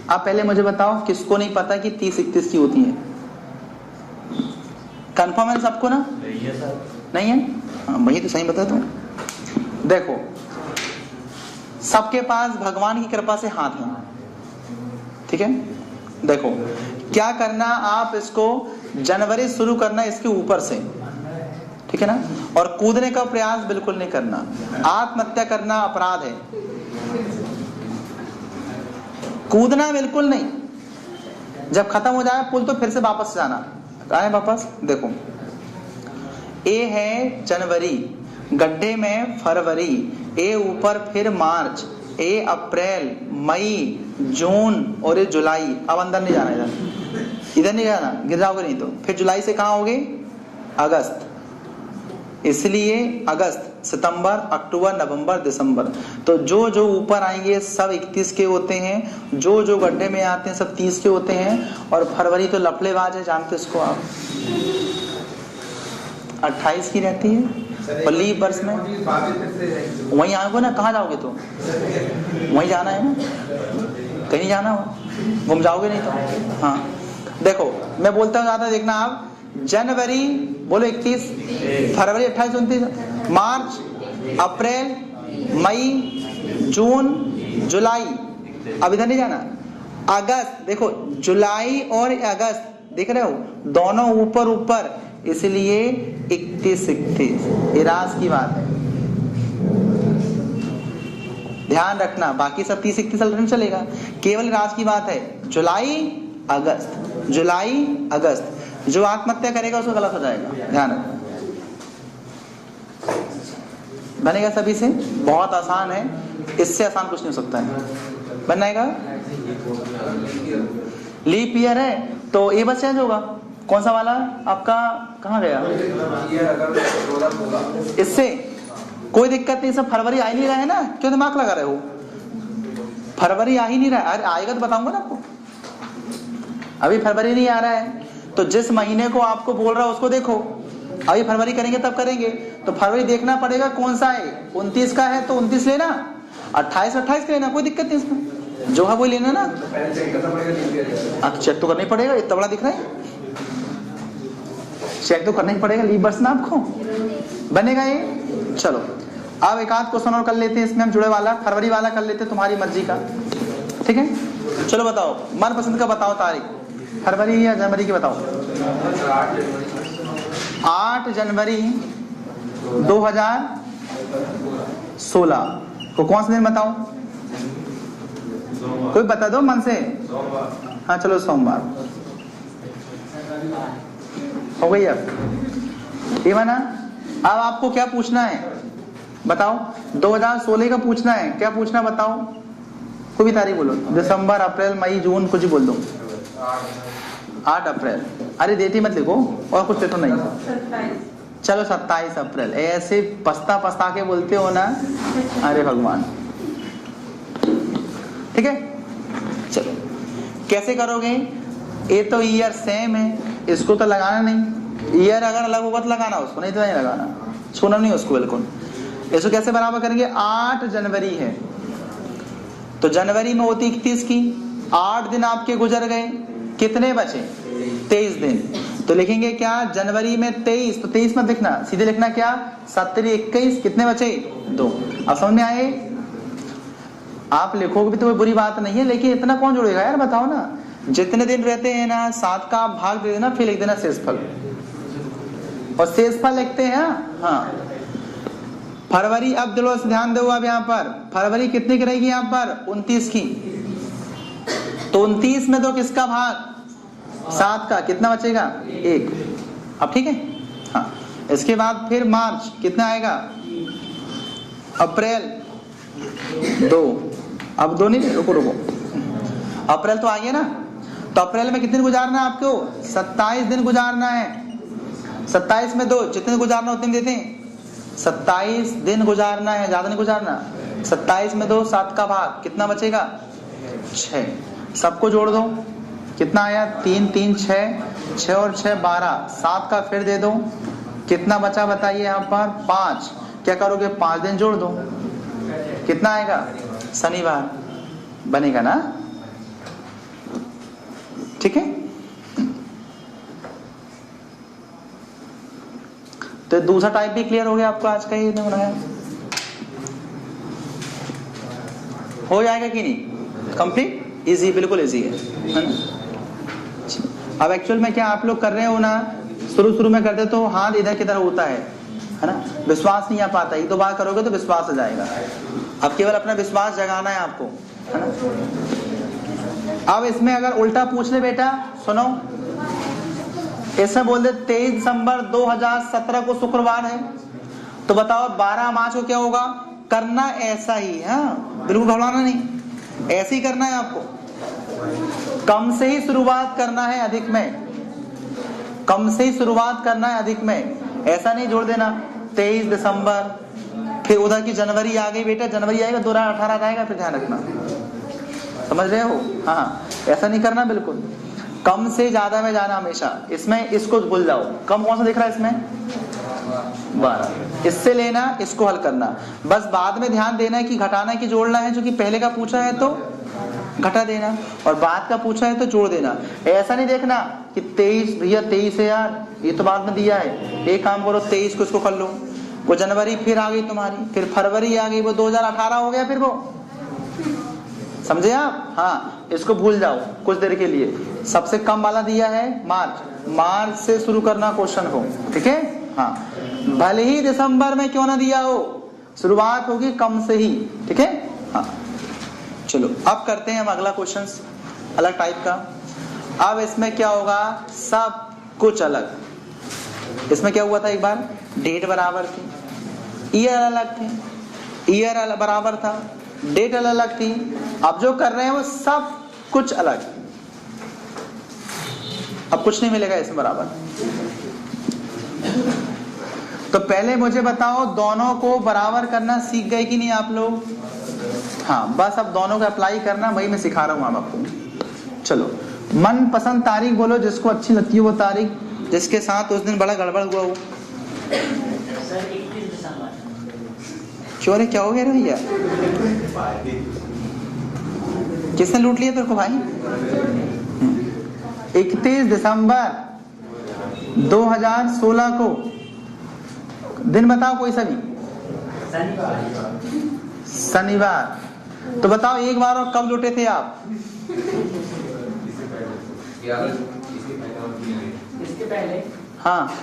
S1: आप पहले मुझे बताओ किसको नहीं पता कि 30 31 की होती है? कंफर्म है सबको ना? नहीं है? हाँ, वही तो सही बताता हूं। देखो, सबके पास भगवान की कृपा से हाथ है, ठीक है? देखो क्या करना, आप इसको जनवरी शुरू करना इसके ऊपर से, ठीक है ना? और कूदने का प्रयास बिल्कुल नहीं करना। आत्महत्या करना अपराध है, कूदना बिल्कुल नहीं। जब खत्म हो जाए पुल तो फिर से वापस जाना। आए वापस, देखो ए है जनवरी, गड्ढे में फरवरी, ए ऊपर फिर मार्च, ए अप्रैल, मई, जून और ये जुलाई। अब अंदर नहीं जाना, इधर नहीं जाना, गिर जाओगे नहीं तो। फिर जुलाई से कहाँ होगे? अगस्त। इसलिए अगस्त, सितंबर, अक्टूबर, नवंबर, दिसंबर। तो जो जो ऊपर आएंगे सब 31 के होते हैं, जो जो गड्ढे में आते हैं सब 30 के होते हैं। और फरवरी तो लफड़ेबाज है, जानते इसको आप, 28 की रहती है। और लीप वर्ष में वहीं आओगे ना, कहाँ जाओगे? तो वहीं जाना है ना, कहीं जाना हो, घूम जाओगे नहीं तो। हाँ देखो, मैं बोलता हूँ ज्यादा देखना आप। जनवरी बोलो 31, फरवरी 28 29, मार्च, अप्रैल, मई, जून, जुलाई। अब इधर नहीं जाना। अगस्त, देखो जुलाई और अगस्त देख रहे हो, दोनों ऊपर ऊपर, इसलिए 31 31। ये राज की बात है, ध्यान रखना। बाकी सब 30 31 नहीं चलेगा, केवल राज की बात है। जुलाई अगस्त, जुलाई अगस्त। जो आत्महत्या करेगा उसको गलत हो जाएगा, ध्यान रखना। बनेगा सभी से? बहुत आसान है। इससे आसान कुछ नहीं हो सकता है। बन जाएगा लीप ईयर है तो ए बस चेंज होगा। कौन सा वाला आपका कहाँ गया? इससे कोई दिक्कत नहीं, सब फरवरी आ ही नहीं रहा है ना, क्यों दिमाग लगा रहे हो? फरवरी आ ही नहीं रहा है। अरे आएगा तो बताऊंगा ना आपको, अभी फरवरी नहीं आ रहा है तो जिस महीने को आपको बोल रहा है उसको देखो। अभी फरवरी करेंगे तब करेंगे तो फरवरी देखना पड़ेगा कौन सा है। 29 का है तो 29 लेना, 28 का लेना, कोई दिक्कत नहीं इसमें, जो है वो लेना ना। अब चेक तो करना ही पड़ेगा, इतना बड़ा दिख रहा है, चेक तो करना ही पड़ेगा। लीव बर्स ना आपको बनेगा ये। चलो अब एक आध क्वेश्चन और कर लेते हैं, इसमें हम जुड़े वाला फरवरी वाला कर लेते हैं, तुम्हारी मर्जी का, ठीक है। चलो बताओ मनपसंद का बताओ तारीख, फरवरी या जनवरी की बताओ। 8 जनवरी 2016 को कौन सा दिन बताओ? कोई बता दो मन से। हाँ चलो सोमवार हो गई। अब ये माना, अब आपको क्या पूछना है बताओ? 2016 का पूछना है, क्या पूछना बताओ? कोई भी तारीख बोलो, दिसंबर, अप्रैल, मई, जून, कुछ बोल दो। 8 अप्रैल, अरे डेट मत लिखो और कुछ लिखो नहीं। चलो 27 अप्रैल, ऐसे पछता पछता के बोलते हो ना, अरे भगवान। ठीक है चलो कैसे करोगे? ये तो ईयर सेम है, इसको तो लगाना नहीं। ईयर अगर अलग होगा तो लगाना उसको, नहीं तो नहीं लगाना, छूना नहीं उसको बिल्कुल। इसको कैसे बराबर करेंगे? 8 जनवरी है तो जनवरी में होती 31 की, 8 दिन आपके गुजर गए, कितने बचे? 23 दिन। तो लिखेंगे क्या? जनवरी में 23, तो 23 मत लिखना, सीधे लिखना क्या? 17, 21, कितने बचे? 2। अब समझ में आए? आप लिखोगे भी तो कोई बुरी बात नहीं है, लेकिन इतना कौन जोड़ेगा यार, बताओ ना। जितने दिन रहते हैं ना 7 का भाग दे देना, फिर लिख देना शेषफल, और शेषफल लिखते हैं। हाँ फरवरी, अब दिलो ध्यान दो, अब यहाँ पर फरवरी कितने की रहेगी? यहाँ पर 29 की, तो 29 में दो किसका भाग? 7 का, कितना बचेगा? 1। अब ठीक है। हाँ इसके बाद फिर मार्च, कितना आएगा? अप्रैल 2, अब 2 नहीं, रुको रुको, अप्रैल तो आ गया ना, तो अप्रैल में कितने दिन गुजारना है आपको? 27 दिन गुजारना है। 27 में 2, जितने गुजारना उतने देते हैं, 27 दिन गुजारना है, ज्यादा नहीं गुजारना। 27 में 2, 7 का भाग, कितना बचेगा? 6। सबको जोड़ दो, कितना आया? 3 3 6, 6 और 6 12, 7 का फिर दे दो, कितना बचा बताइए? यहाँ पर 5। क्या करोगे? 5 दिन जोड़ दो, कितना आएगा? शनिवार बनेगा ना, ठीक है। तो दूसरा टाइप भी क्लियर हो गया आपको आज का, ये बनाया हो जाएगा कि नहीं? कंप्लीट इजी, बिल्कुल इजी है ना। अब एक्चुअल में क्या आप लोग कर रहे हो ना, शुरू में करते तो हाथ इधर किधर होता है ना, विश्वास नहीं आ पाता। ये 2 बार करोगे तो विश्वास आ जाएगा। अब केवल अपना विश्वास जगाना है आपको, है ना। अब इसमें अगर उल्टा पूछ ले बेटा, सुनो, इसमें बोल दे 23 दिसंबर 2017 को शुक्रवार है, तो बताओ 12 मार्च को क्या होगा? करना ऐसा ही, हाँ बिल्कुल घबराना नहीं, ऐसे ही करना है आपको। कम से ही शुरुआत करना है, अधिक में, कम से ही शुरुआत करना है, अधिक में ऐसा नहीं जोड़ देना। 23 दिसंबर, फिर उधर की जनवरी आ गई बेटा, जनवरी आएगा 2018 आएगा, फिर ध्यान रखना, समझ रहे हो? हाँ ऐसा नहीं करना बिल्कुल, कम से ज्यादा में जाना हमेशा। इसमें इसको भूल जाओ, कम कौन सा दिख रहा है इसमें? 12, इससे लेना, इसको हल करना। बस बाद में ध्यान देना है कि घटाना है कि जोड़ना है, जो कि पहले का पूछा है तो घटा देना, और बाद का पूछा है तो जोड़ देना। ऐसा नहीं देखना कि 23 भैया 23 है यार, ये तो बाद में दिया है, एक काम करो 23 को इसको कर लो, वो जनवरी फिर आ गई तुम्हारी, फिर फरवरी आ गई, वो 2018 हो गया, फिर वो, समझे आप? हाँ इसको भूल जाओ कुछ देर के लिए। सबसे कम वाला दिया है मार्च, मार्च से शुरू करना क्वेश्चन को, ठीक है। हाँ भले ही दिसंबर में क्यों ना दिया हो, शुरुआत होगी कम से ही, ठीक है। हाँ चलो अब करते हैं हम अगला क्वेश्चन, अलग टाइप का। अब इसमें क्या होगा? सब कुछ अलग। इसमें क्या हुआ था? एक बार डेट बराबर थी, ईयर अलग थे, ईयर बराबर था, डेट अलग अलग थी, अब जो कर रहे हैं वो सब कुछ अलग। अब कुछ नहीं मिलेगा इसमें बराबर। तो पहले मुझे बताओ, दोनों को बराबर करना सीख गए कि नहीं आप लोग? हाँ, बस अब दोनों को अप्लाई करना, वही मैं सिखा रहा हूं आपको। चलो, मन पसंद तारीख बोलो, जिसको अच्छी लगती है वो तारीख, जिसके साथ उस दिन बड़ा गड़बड़ हुआ हो। क्यों रे, क्या हो गया रे भैया? किसने लूट लिया तेरे को भाई? 31 दिसंबर 2016 को दिन बताओ कोई सा भी। शनिवार। तो बताओ एक बार और कब लूटे थे आप? इसके पहले। हाँ,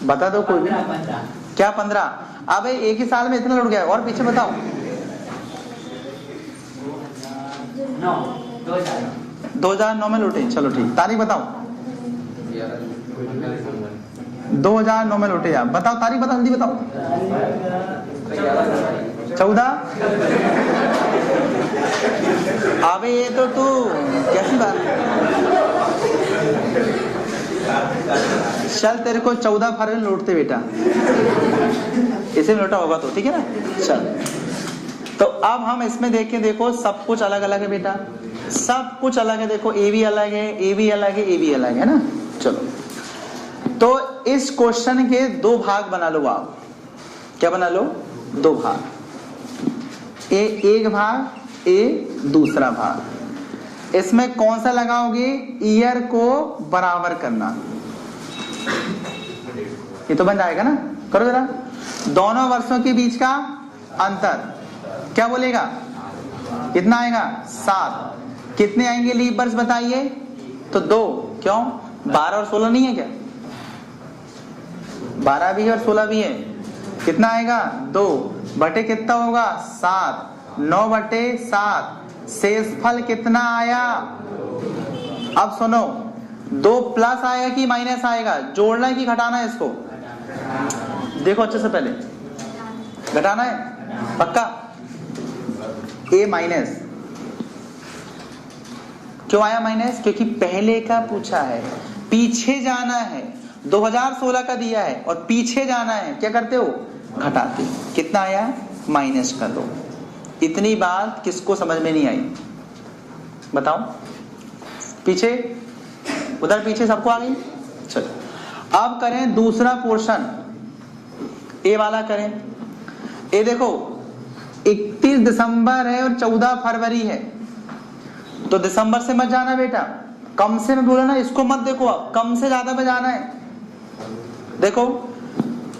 S1: बता दो कोई भी। क्या 15? अब एक ही साल में इतना लुट गया। और पीछे बताओ। 2009 में लूटे। चलो ठीक, तारीख बताओ। 2009 में लूटे आप। बताओ तारीख, बताओ जल्दी बताओ। 14। अबे ये तो तू कैसी बात। चल, तेरे को 14 फरवरी लूटते बेटा, इसे में लूटा होगा तो ठीक है ना। चल, तो अब हम इसमें देखें, देखो सब कुछ अलग अलग है बेटा, सब कुछ अलग है। देखो ए भी अलग है, ए भी अलग है, ए भी अलग है ना। चलो, तो इस क्वेश्चन के दो भाग बना लो आप। क्या बना लो? दो भाग, ए एक भाग, ए दूसरा भाग। इसमें कौन सा लगाओगे? ईयर को बराबर करना। ये तो बन जाएगा ना, करो जरा। दोनों वर्षों के बीच का अंतर क्या बोलेगा? कितना आएगा? 7। कितने आएंगे लीप वर्ष बताइए? तो 2। क्यों? 12 और 16 नहीं है क्या? 12 भी है और 16 भी है। कितना आएगा? 2 बटे कितना होगा? 7। 9 बटे 7। शेषफल कितना आया? अब सुनो, 2 प्लस आएगा कि माइनस आएगा? जोड़ना है कि घटाना है इसको? देखो अच्छे से, पहले घटाना है पक्का। ए माइनस। क्यों आया माइनस? क्योंकि पहले का पूछा है, पीछे जाना है। 2016 का दिया है और पीछे जाना है, क्या करते हो? घटाते। कितना आया? माइनस कर दो। इतनी बात किसको समझ में नहीं आई? बताओ। पीछे, उधर पीछे सबको आ गई। चलो, अब करें दूसरा पोर्शन, ए वाला करें। ए देखो, 31 दिसंबर है और 14 फरवरी है, तो दिसंबर से मत जाना बेटा, कम से में बोला ना, इसको मत देखो, आप कम से ज्यादा में जाना है। देखो,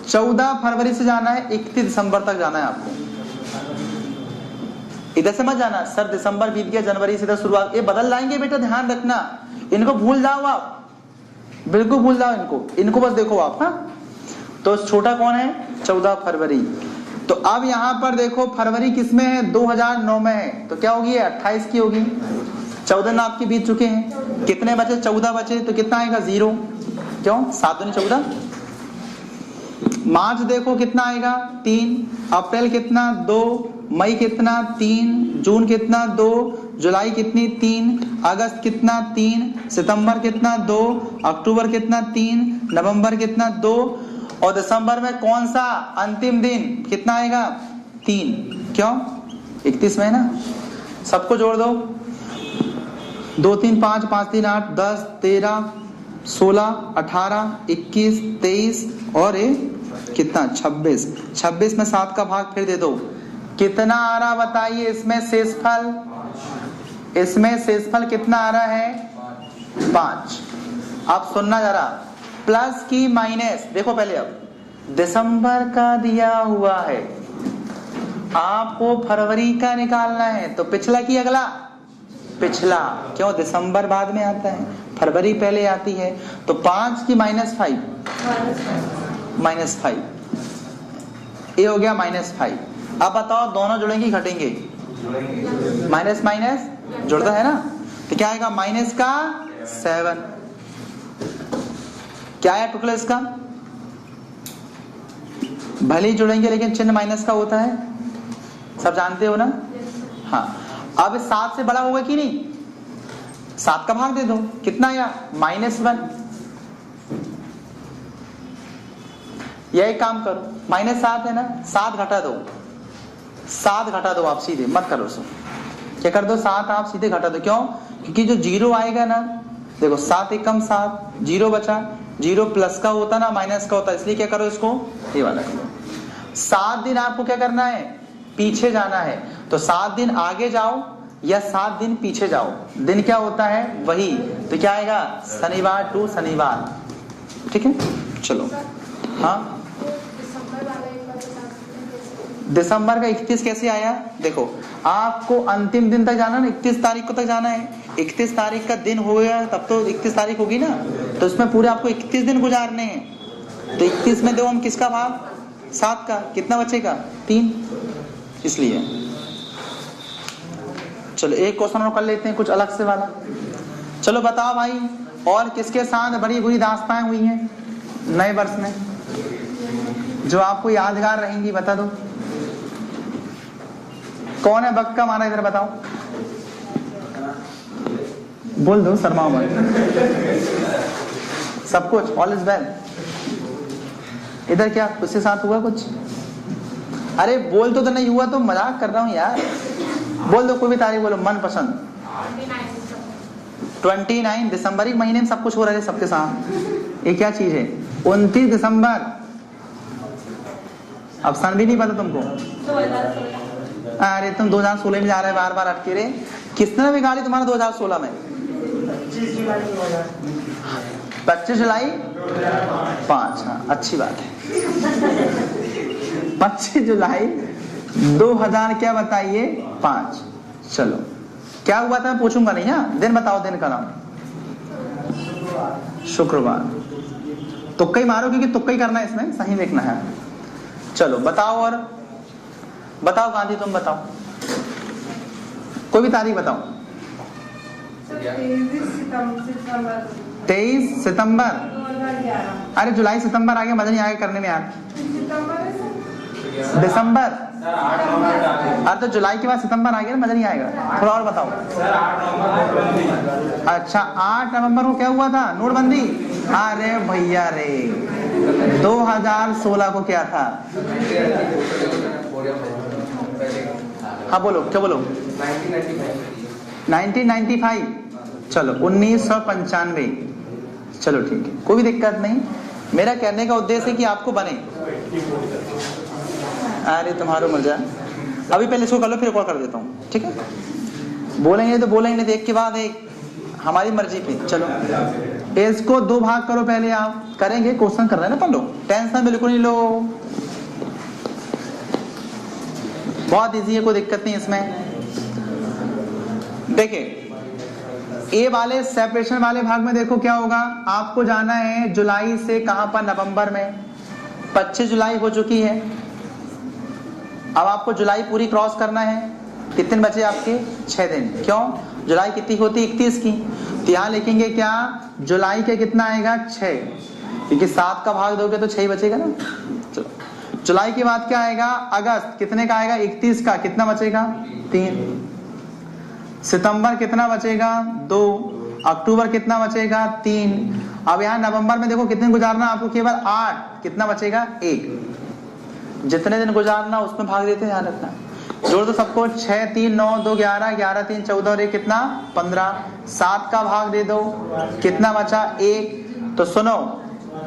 S1: 14 फरवरी से जाना है, 31 दिसंबर तक जाना है आपको। इधर से मत जाना, सर दिसंबर बीत गया, जनवरी से शुरुआत, ये बदल लाएंगे बेटा, ध्यान रखना। इनको भूल जाओ आप, बिल्कुल भूल जाओ इनको बस देखो आप। हाँ, तो छोटा कौन है? 14 फरवरी। तो अब यहां पर देखो, फरवरी किस में है? 2009 में है, तो क्या होगी? 28 की होगी। 14 ना आपके बीत चुके हैं, कितने बचे? 14 बचे, तो कितना आएगा? 0। क्यों? 7 दूनी 14। मार्च देखो कितना आएगा? 3। अप्रैल कितना? 2। मई कितना? 3। जून कितना? 2। जुलाई कितनी? 3। अगस्त कितना? 3। सितंबर कितना? 2। अक्टूबर कितना? 3। नवंबर कितना? 2। और दिसंबर में कौन सा अंतिम दिन? कितना आएगा? 3। क्यों? 31 में है ना। सबको जोड़ दो, 2 3 5 5 3 8 10 13 16 18 21 23 और कितना? 26। 26 में 7 का भाग फिर दे दो, कितना आ रहा बताइए? इसमें शेषफल, इसमें शेषफल कितना आ रहा है? 5। अब सुनना जरा, प्लस की माइनस। देखो पहले, अब दिसंबर का दिया हुआ है, आपको फरवरी का निकालना है, तो पिछला की अगला? पिछला। क्यों? दिसंबर बाद में आता है, फरवरी पहले आती है। तो 5 की -5, -5। ये हो गया -5। अब बताओ, दोनों जुड़ेंगे घटेंगे? माइनस माइनस जुड़ता है ना, तो क्या आएगा? माइनस का 7। क्या आया टुकड़ा इसका? भले ही जुड़ेंगे लेकिन चिन्ह माइनस का होता है, सब जानते हो ना। हाँ, अब 7 से बड़ा होगा कि नहीं, 7 का भाग दे दो, कितना आया -1। यही काम करो, -7 है ना, 7 घटा दो, 7 घटा दो आप सीधे, मत करो उसको, क्या कर दो 7 आप सीधे घटा दो। क्यों? क्योंकि जो 0 आएगा ना, देखो 7 एकम 7, 0 बचा, 0 प्लस का होता ना माइनस का होता, इसलिए क्या करो इसको ये वाला करो। 7 दिन आपको क्या करना है, पीछे जाना है, तो 7 दिन आगे जाओ या 7 दिन पीछे जाओ, दिन क्या होता है वही, तो क्या आएगा शनिवार टू शनिवार। ठीक है, चलो। हाँ, दिसंबर का 31 कैसे आया, देखो आपको अंतिम दिन तक जाना ना, 31 तारीख को तक जाना है, 31 तारीख का दिन हो गया तब तो 31 तारीख होगी ना, तो इसमें पूरे आपको 31 दिन गुजारने हैं, तो 31 में दो हम किसका भाग, 7 का, कितना बचेगा 3, इसलिए। चलो एक क्वेश्चन और कर लेते हैं कुछ अलग से वाला। चलो बताओ भाई, और किसके साथ बड़ी बुरी दास्ताएं हुई हैं नए वर्ष में जो आपको यादगार रहेंगी, बता दो कौन है, बक्का मारा इधर बताओ, बोल दो, शर्माओ मत, सब कुछ ऑल इज वेल। इधर क्या उसके साथ हुआ कुछ, अरे बोल तो नहीं हुआ तो मजाक कर रहा हूं यार, बोल दो कोई भी तारीख बोलो मन पसंद। 29 दिसंबर, एक महीने में सब कुछ हो रहा है सबके साथ, ये क्या चीज है। 29 दिसंबर, अब सन भी नहीं पता तुमको, अरे तुम 2016 में जा रहे बार बार अटके रहे, किसने बिगाड़ी तुम्हारा 2016 में, 25 जुलाई 5, हाँ अच्छी बात है, 25 जुलाई 2000 क्या बताइए 5। चलो क्या हुआ था पूछूंगा नहीं, हाँ दिन बताओ, दिन का नाम शुक्रवार, तुक्का ही मारो क्योंकि तुक्का ही करना है इसमें, सही देखना है। चलो बताओ, और बताओ गांधी तुम बताओ, कोई भी तारीख बताओ। 23 सितंबर, अरे जुलाई सितंबर आगे मजा नहीं आएगा करने में यार, दिसंबर, अरे तो जुलाई के बाद सितंबर आ गया ना, मजा नहीं आएगा, थोड़ा और बताओ। अच्छा 8 नवंबर को क्या हुआ था, नोटबंदी, अरे भैया रे 2016 को क्या था, हाँ बोलो क्या बोलो, 1995, चलो 1995, चलो ठीक है कोई भी दिक्कत नहीं, मेरा कहने का उद्देश्य है कि आपको बने। अरे तुम्हारा मजा, अभी पहले इसको कर लो फिर कॉल कर देता हूँ, ठीक है, बोलेंगे तो बोलेंगे, नहीं एक के बाद एक, हमारी मर्जी की। चलो इसको 2 भाग करो पहले, आप करेंगे क्वेश्चन कर रहे हैं ना पढ़ लो, टेंशन बिल्कुल नहीं लो, बहुत इजी है, कोई दिक्कत नहीं इसमें। देखिए ए वाले सेपरेशन वाले भाग में देखो क्या होगा, आपको जाना है जुलाई से कहां पर, नवंबर में, 25 जुलाई हो चुकी है, अब आपको जुलाई पूरी क्रॉस करना है, कितने दिन बचे आपके 6 दिन, क्यों जुलाई कितनी होती 31 की, तो यहां लिखेंगे क्या, जुलाई के कितना आएगा 6, क्योंकि 7 का भाग दोगे तो 6 बचेगा ना। चलो जुलाई के बाद क्या आएगा, अगस्त कितने का आएगा 31 का, कितना बचेगा 3, सितंबर कितना बचेगा 2, अक्टूबर कितना बचेगा 3, अब यहाँ नवंबर में देखो कितने गुजारना आपको, केवल 8, कितना बचेगा 1, जितने दिन गुजारना उसमें भाग देते ध्यान रखना, जोड़ दो सबको, 6 3 9 2 11, 11 3 14 और 1 कितना 15, 7 का भाग दे दो, कितना बचा 1, तो सुनो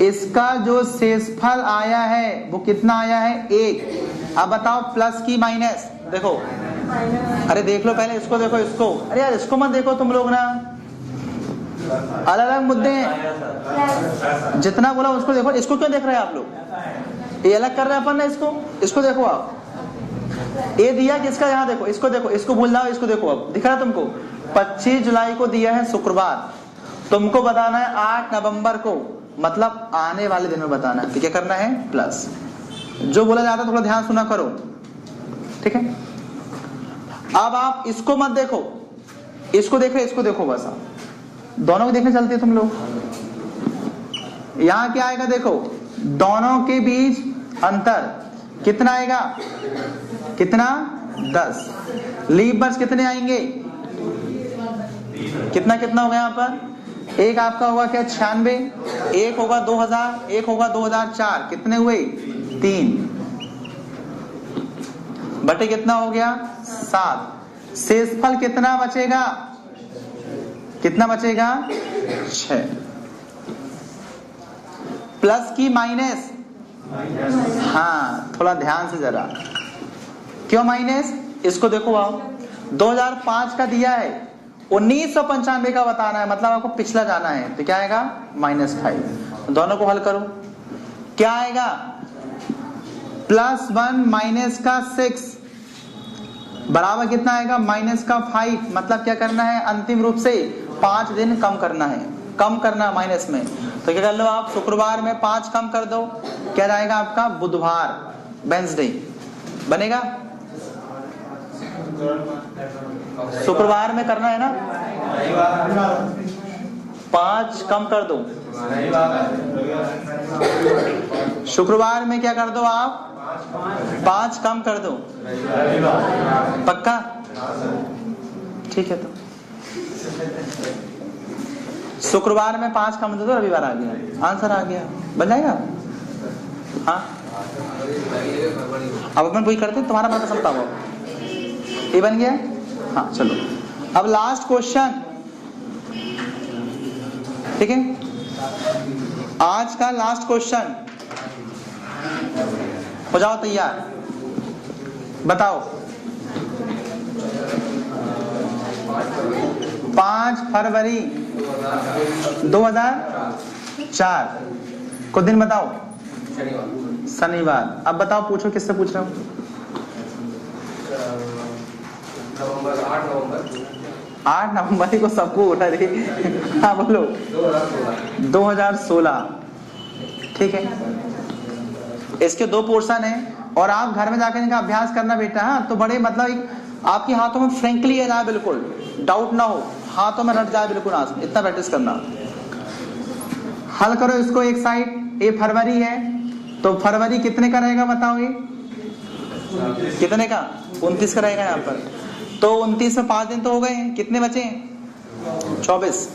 S1: इसका जो शेषफल आया है वो कितना आया है 1। अब बताओ प्लस की माइनस, देखो अरे देख लो पहले इसको, देखो इसको, अरे यार इसको मत देखो तुम लोग ना, अलग अलग मुद्दे हैं, जितना बोला उसको देखो, इसको क्यों देख रहे हैं आप लोग, ये अलग कर रहे हैं अपन ना, इसको देखो आप, ये दिया किसका, यहाँ देखो इसको, देखो इसको भूल जाओ, इसको देखो, अब दिख रहा है तुमको, 25 जुलाई को दिया है शुक्रवार, तुमको बताना है 8 नवंबर को, मतलब आने वाले दिन में बताना है, तो क्या करना है प्लस, जो बोला जाता है थोड़ा ध्यान सुना करो, ठीक है। अब आप इसको मत देखो, इसको देख रहे, इसको देखो, बस आप दोनों को देखने चलते तुम लोग, यहां क्या आएगा देखो, दोनों के बीच अंतर कितना आएगा, कितना 10। लीप वर्ष कितने आएंगे, कितना कितना होगा यहाँ पर, एक आपका होगा क्या 96, एक होगा 2000, एक होगा 2004, कितने हुए 3 बटे कितना हो गया 7। शेषफल कितना बचेगा, कितना बचेगा 6। प्लस की माइनस, हाँ थोड़ा ध्यान से जरा, क्यों माइनस, इसको देखो आप 2005 का दिया है, 1995 का बताना है, मतलब आपको पिछला जाना है, तो क्या आएगा -5। दोनों को हल करो, क्या आएगा +1 माइनस का 6 बराबर कितना आएगा -5। मतलब क्या करना है, अंतिम रूप से 5 दिन कम करना है, कम करना माइनस में। तो क्या कर लो आप, शुक्रवार में 5 कम कर दो, क्या जाएगा आपका बुधवार, वेंसडे बनेगा। शुक्रवार में करना है ना, 5 कम कर दो, शुक्रवार में क्या कर दो आप 5 कम कर दो, पक्का, ठीक है। तो शुक्रवार में 5 कम दे दो, रविवार आ गया, आंसर आ गया, बन जाएगा। हाँ अब अपन वही करते, तुम्हारा मन पसंद था वो, ये बन गया। हाँ चलो अब लास्ट क्वेश्चन, ठीक है, आज का लास्ट क्वेश्चन, हो जाओ तैयार, बताओ 5 फरवरी 2004 को दिन बताओ, शनिवार। अब बताओ, पूछो किससे पूछ रहे हो, 8 नवंबर को सबको उठा रही। हाँ बोलो 2016, ठीक है। इसके 2 पोर्शन है और आप घर में जाकर इनका अभ्यास करना बेटा। हाँ तो बड़े मतलब आपके हाथों में फ्रेंकली है जाए, बिल्कुल डाउट ना हो, हाथों में रट जाए बिल्कुल, आज इतना प्रैक्टिस करना। हल करो इसको एक साइड, ये फरवरी है तो फरवरी कितने का रहेगा बताओ, ये कितने का 29 का रहेगा यहाँ पर। तो 29 में 5 दिन तो हो गए, कितने बचे 24,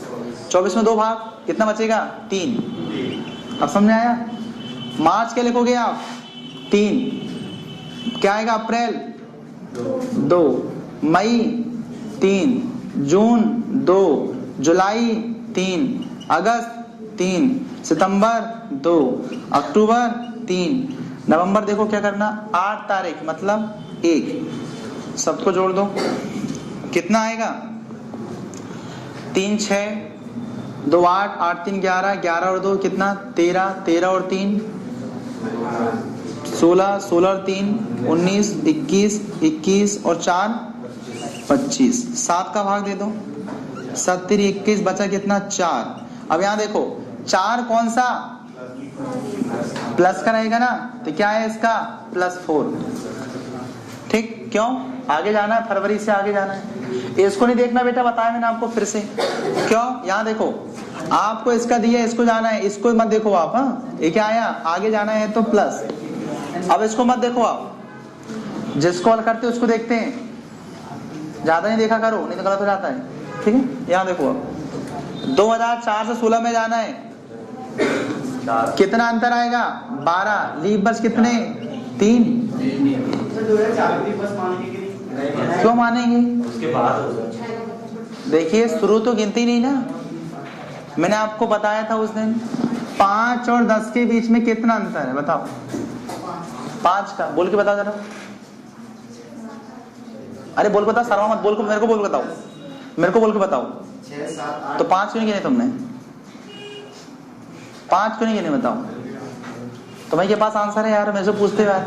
S1: 24 में 2 भाग, कितना बचेगा 3। अब समझ आया। मार्च के लिखोगे आप 3, क्या आएगा अप्रैल 2, मई 3, जून 2, जुलाई 3, अगस्त 3, सितंबर 2, अक्टूबर 3, नवंबर देखो क्या करना 8 तारीख मतलब 1, सबको जोड़ दो, कितना आएगा 3 6 2 8 8 3 11, 11 और 2 कितना 13, 13 और 3 16, 16 और 3 19, 21, 21 और 4 25, 7 का भाग दे दो, 7 3 21 बचा कितना 4। अब यहाँ देखो 4 कौन सा प्लस का रहेगा ना, तो क्या है इसका +4, ठीक। क्यों आगे जाना है, फरवरी से आगे जाना है, इसको नहीं देखना बेटा, बताया मैंने आपको फिर से। क्यों, यहाँ देखो आपको इसका दिया, इसको जाना है, इसको मत देखो आप। हाँ ये क्या आया, आगे जाना है तो प्लस। अब इसको मत देखो आप, जिसको हल करते उसको देखते हैं, ज्यादा नहीं देखा करो नहीं तो गलत हो जाता है, ठीक है। यहाँ देखो अब 2004 से 16 में जाना है, कितना अंतर आएगा 12, लीप वर्ष कितने 3। क्यों मानेंगे, उसके बाद देखिए शुरू तो गिनती नहीं ना, मैंने आपको बताया था उस दिन 5 और 10 के बीच में कितना अंतर है बताओ, 5 का बोल के बताओ जरा। अरे बोल के बताओ, सर्वा मत बोल, मेरे को बोल के बताओ, मेरे को बोल के बताओ।
S2: 6 7 8
S1: तो 5 क्यों नहीं गिने तुमने, 5 क्यों नहीं गिने बताओ। तुम्हारे पास आंसर है यार, मेरे से पूछते हुए,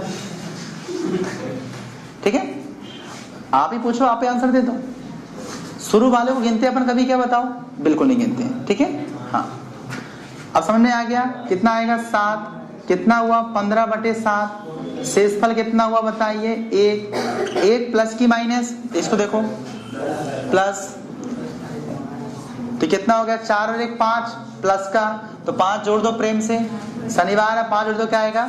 S1: ठीक है आप ही पूछो, आप ही आंसर दे दो। शुरू वाले को गिनते अपन कभी, क्या बताओ, बिल्कुल नहीं गिनते हैं, ठीक है। हाँ अब समझ में आ गया, कितना आएगा 7, कितना हुआ 15/7, शेषफल कितना हुआ बताइए 1 प्लस की माइनस, इसको देखो प्लस, तो कितना हो गया 4 और 1 5 प्लस का, तो 5 जोड़ दो प्रेम से, शनिवार है 5 जोड़ दो क्या आएगा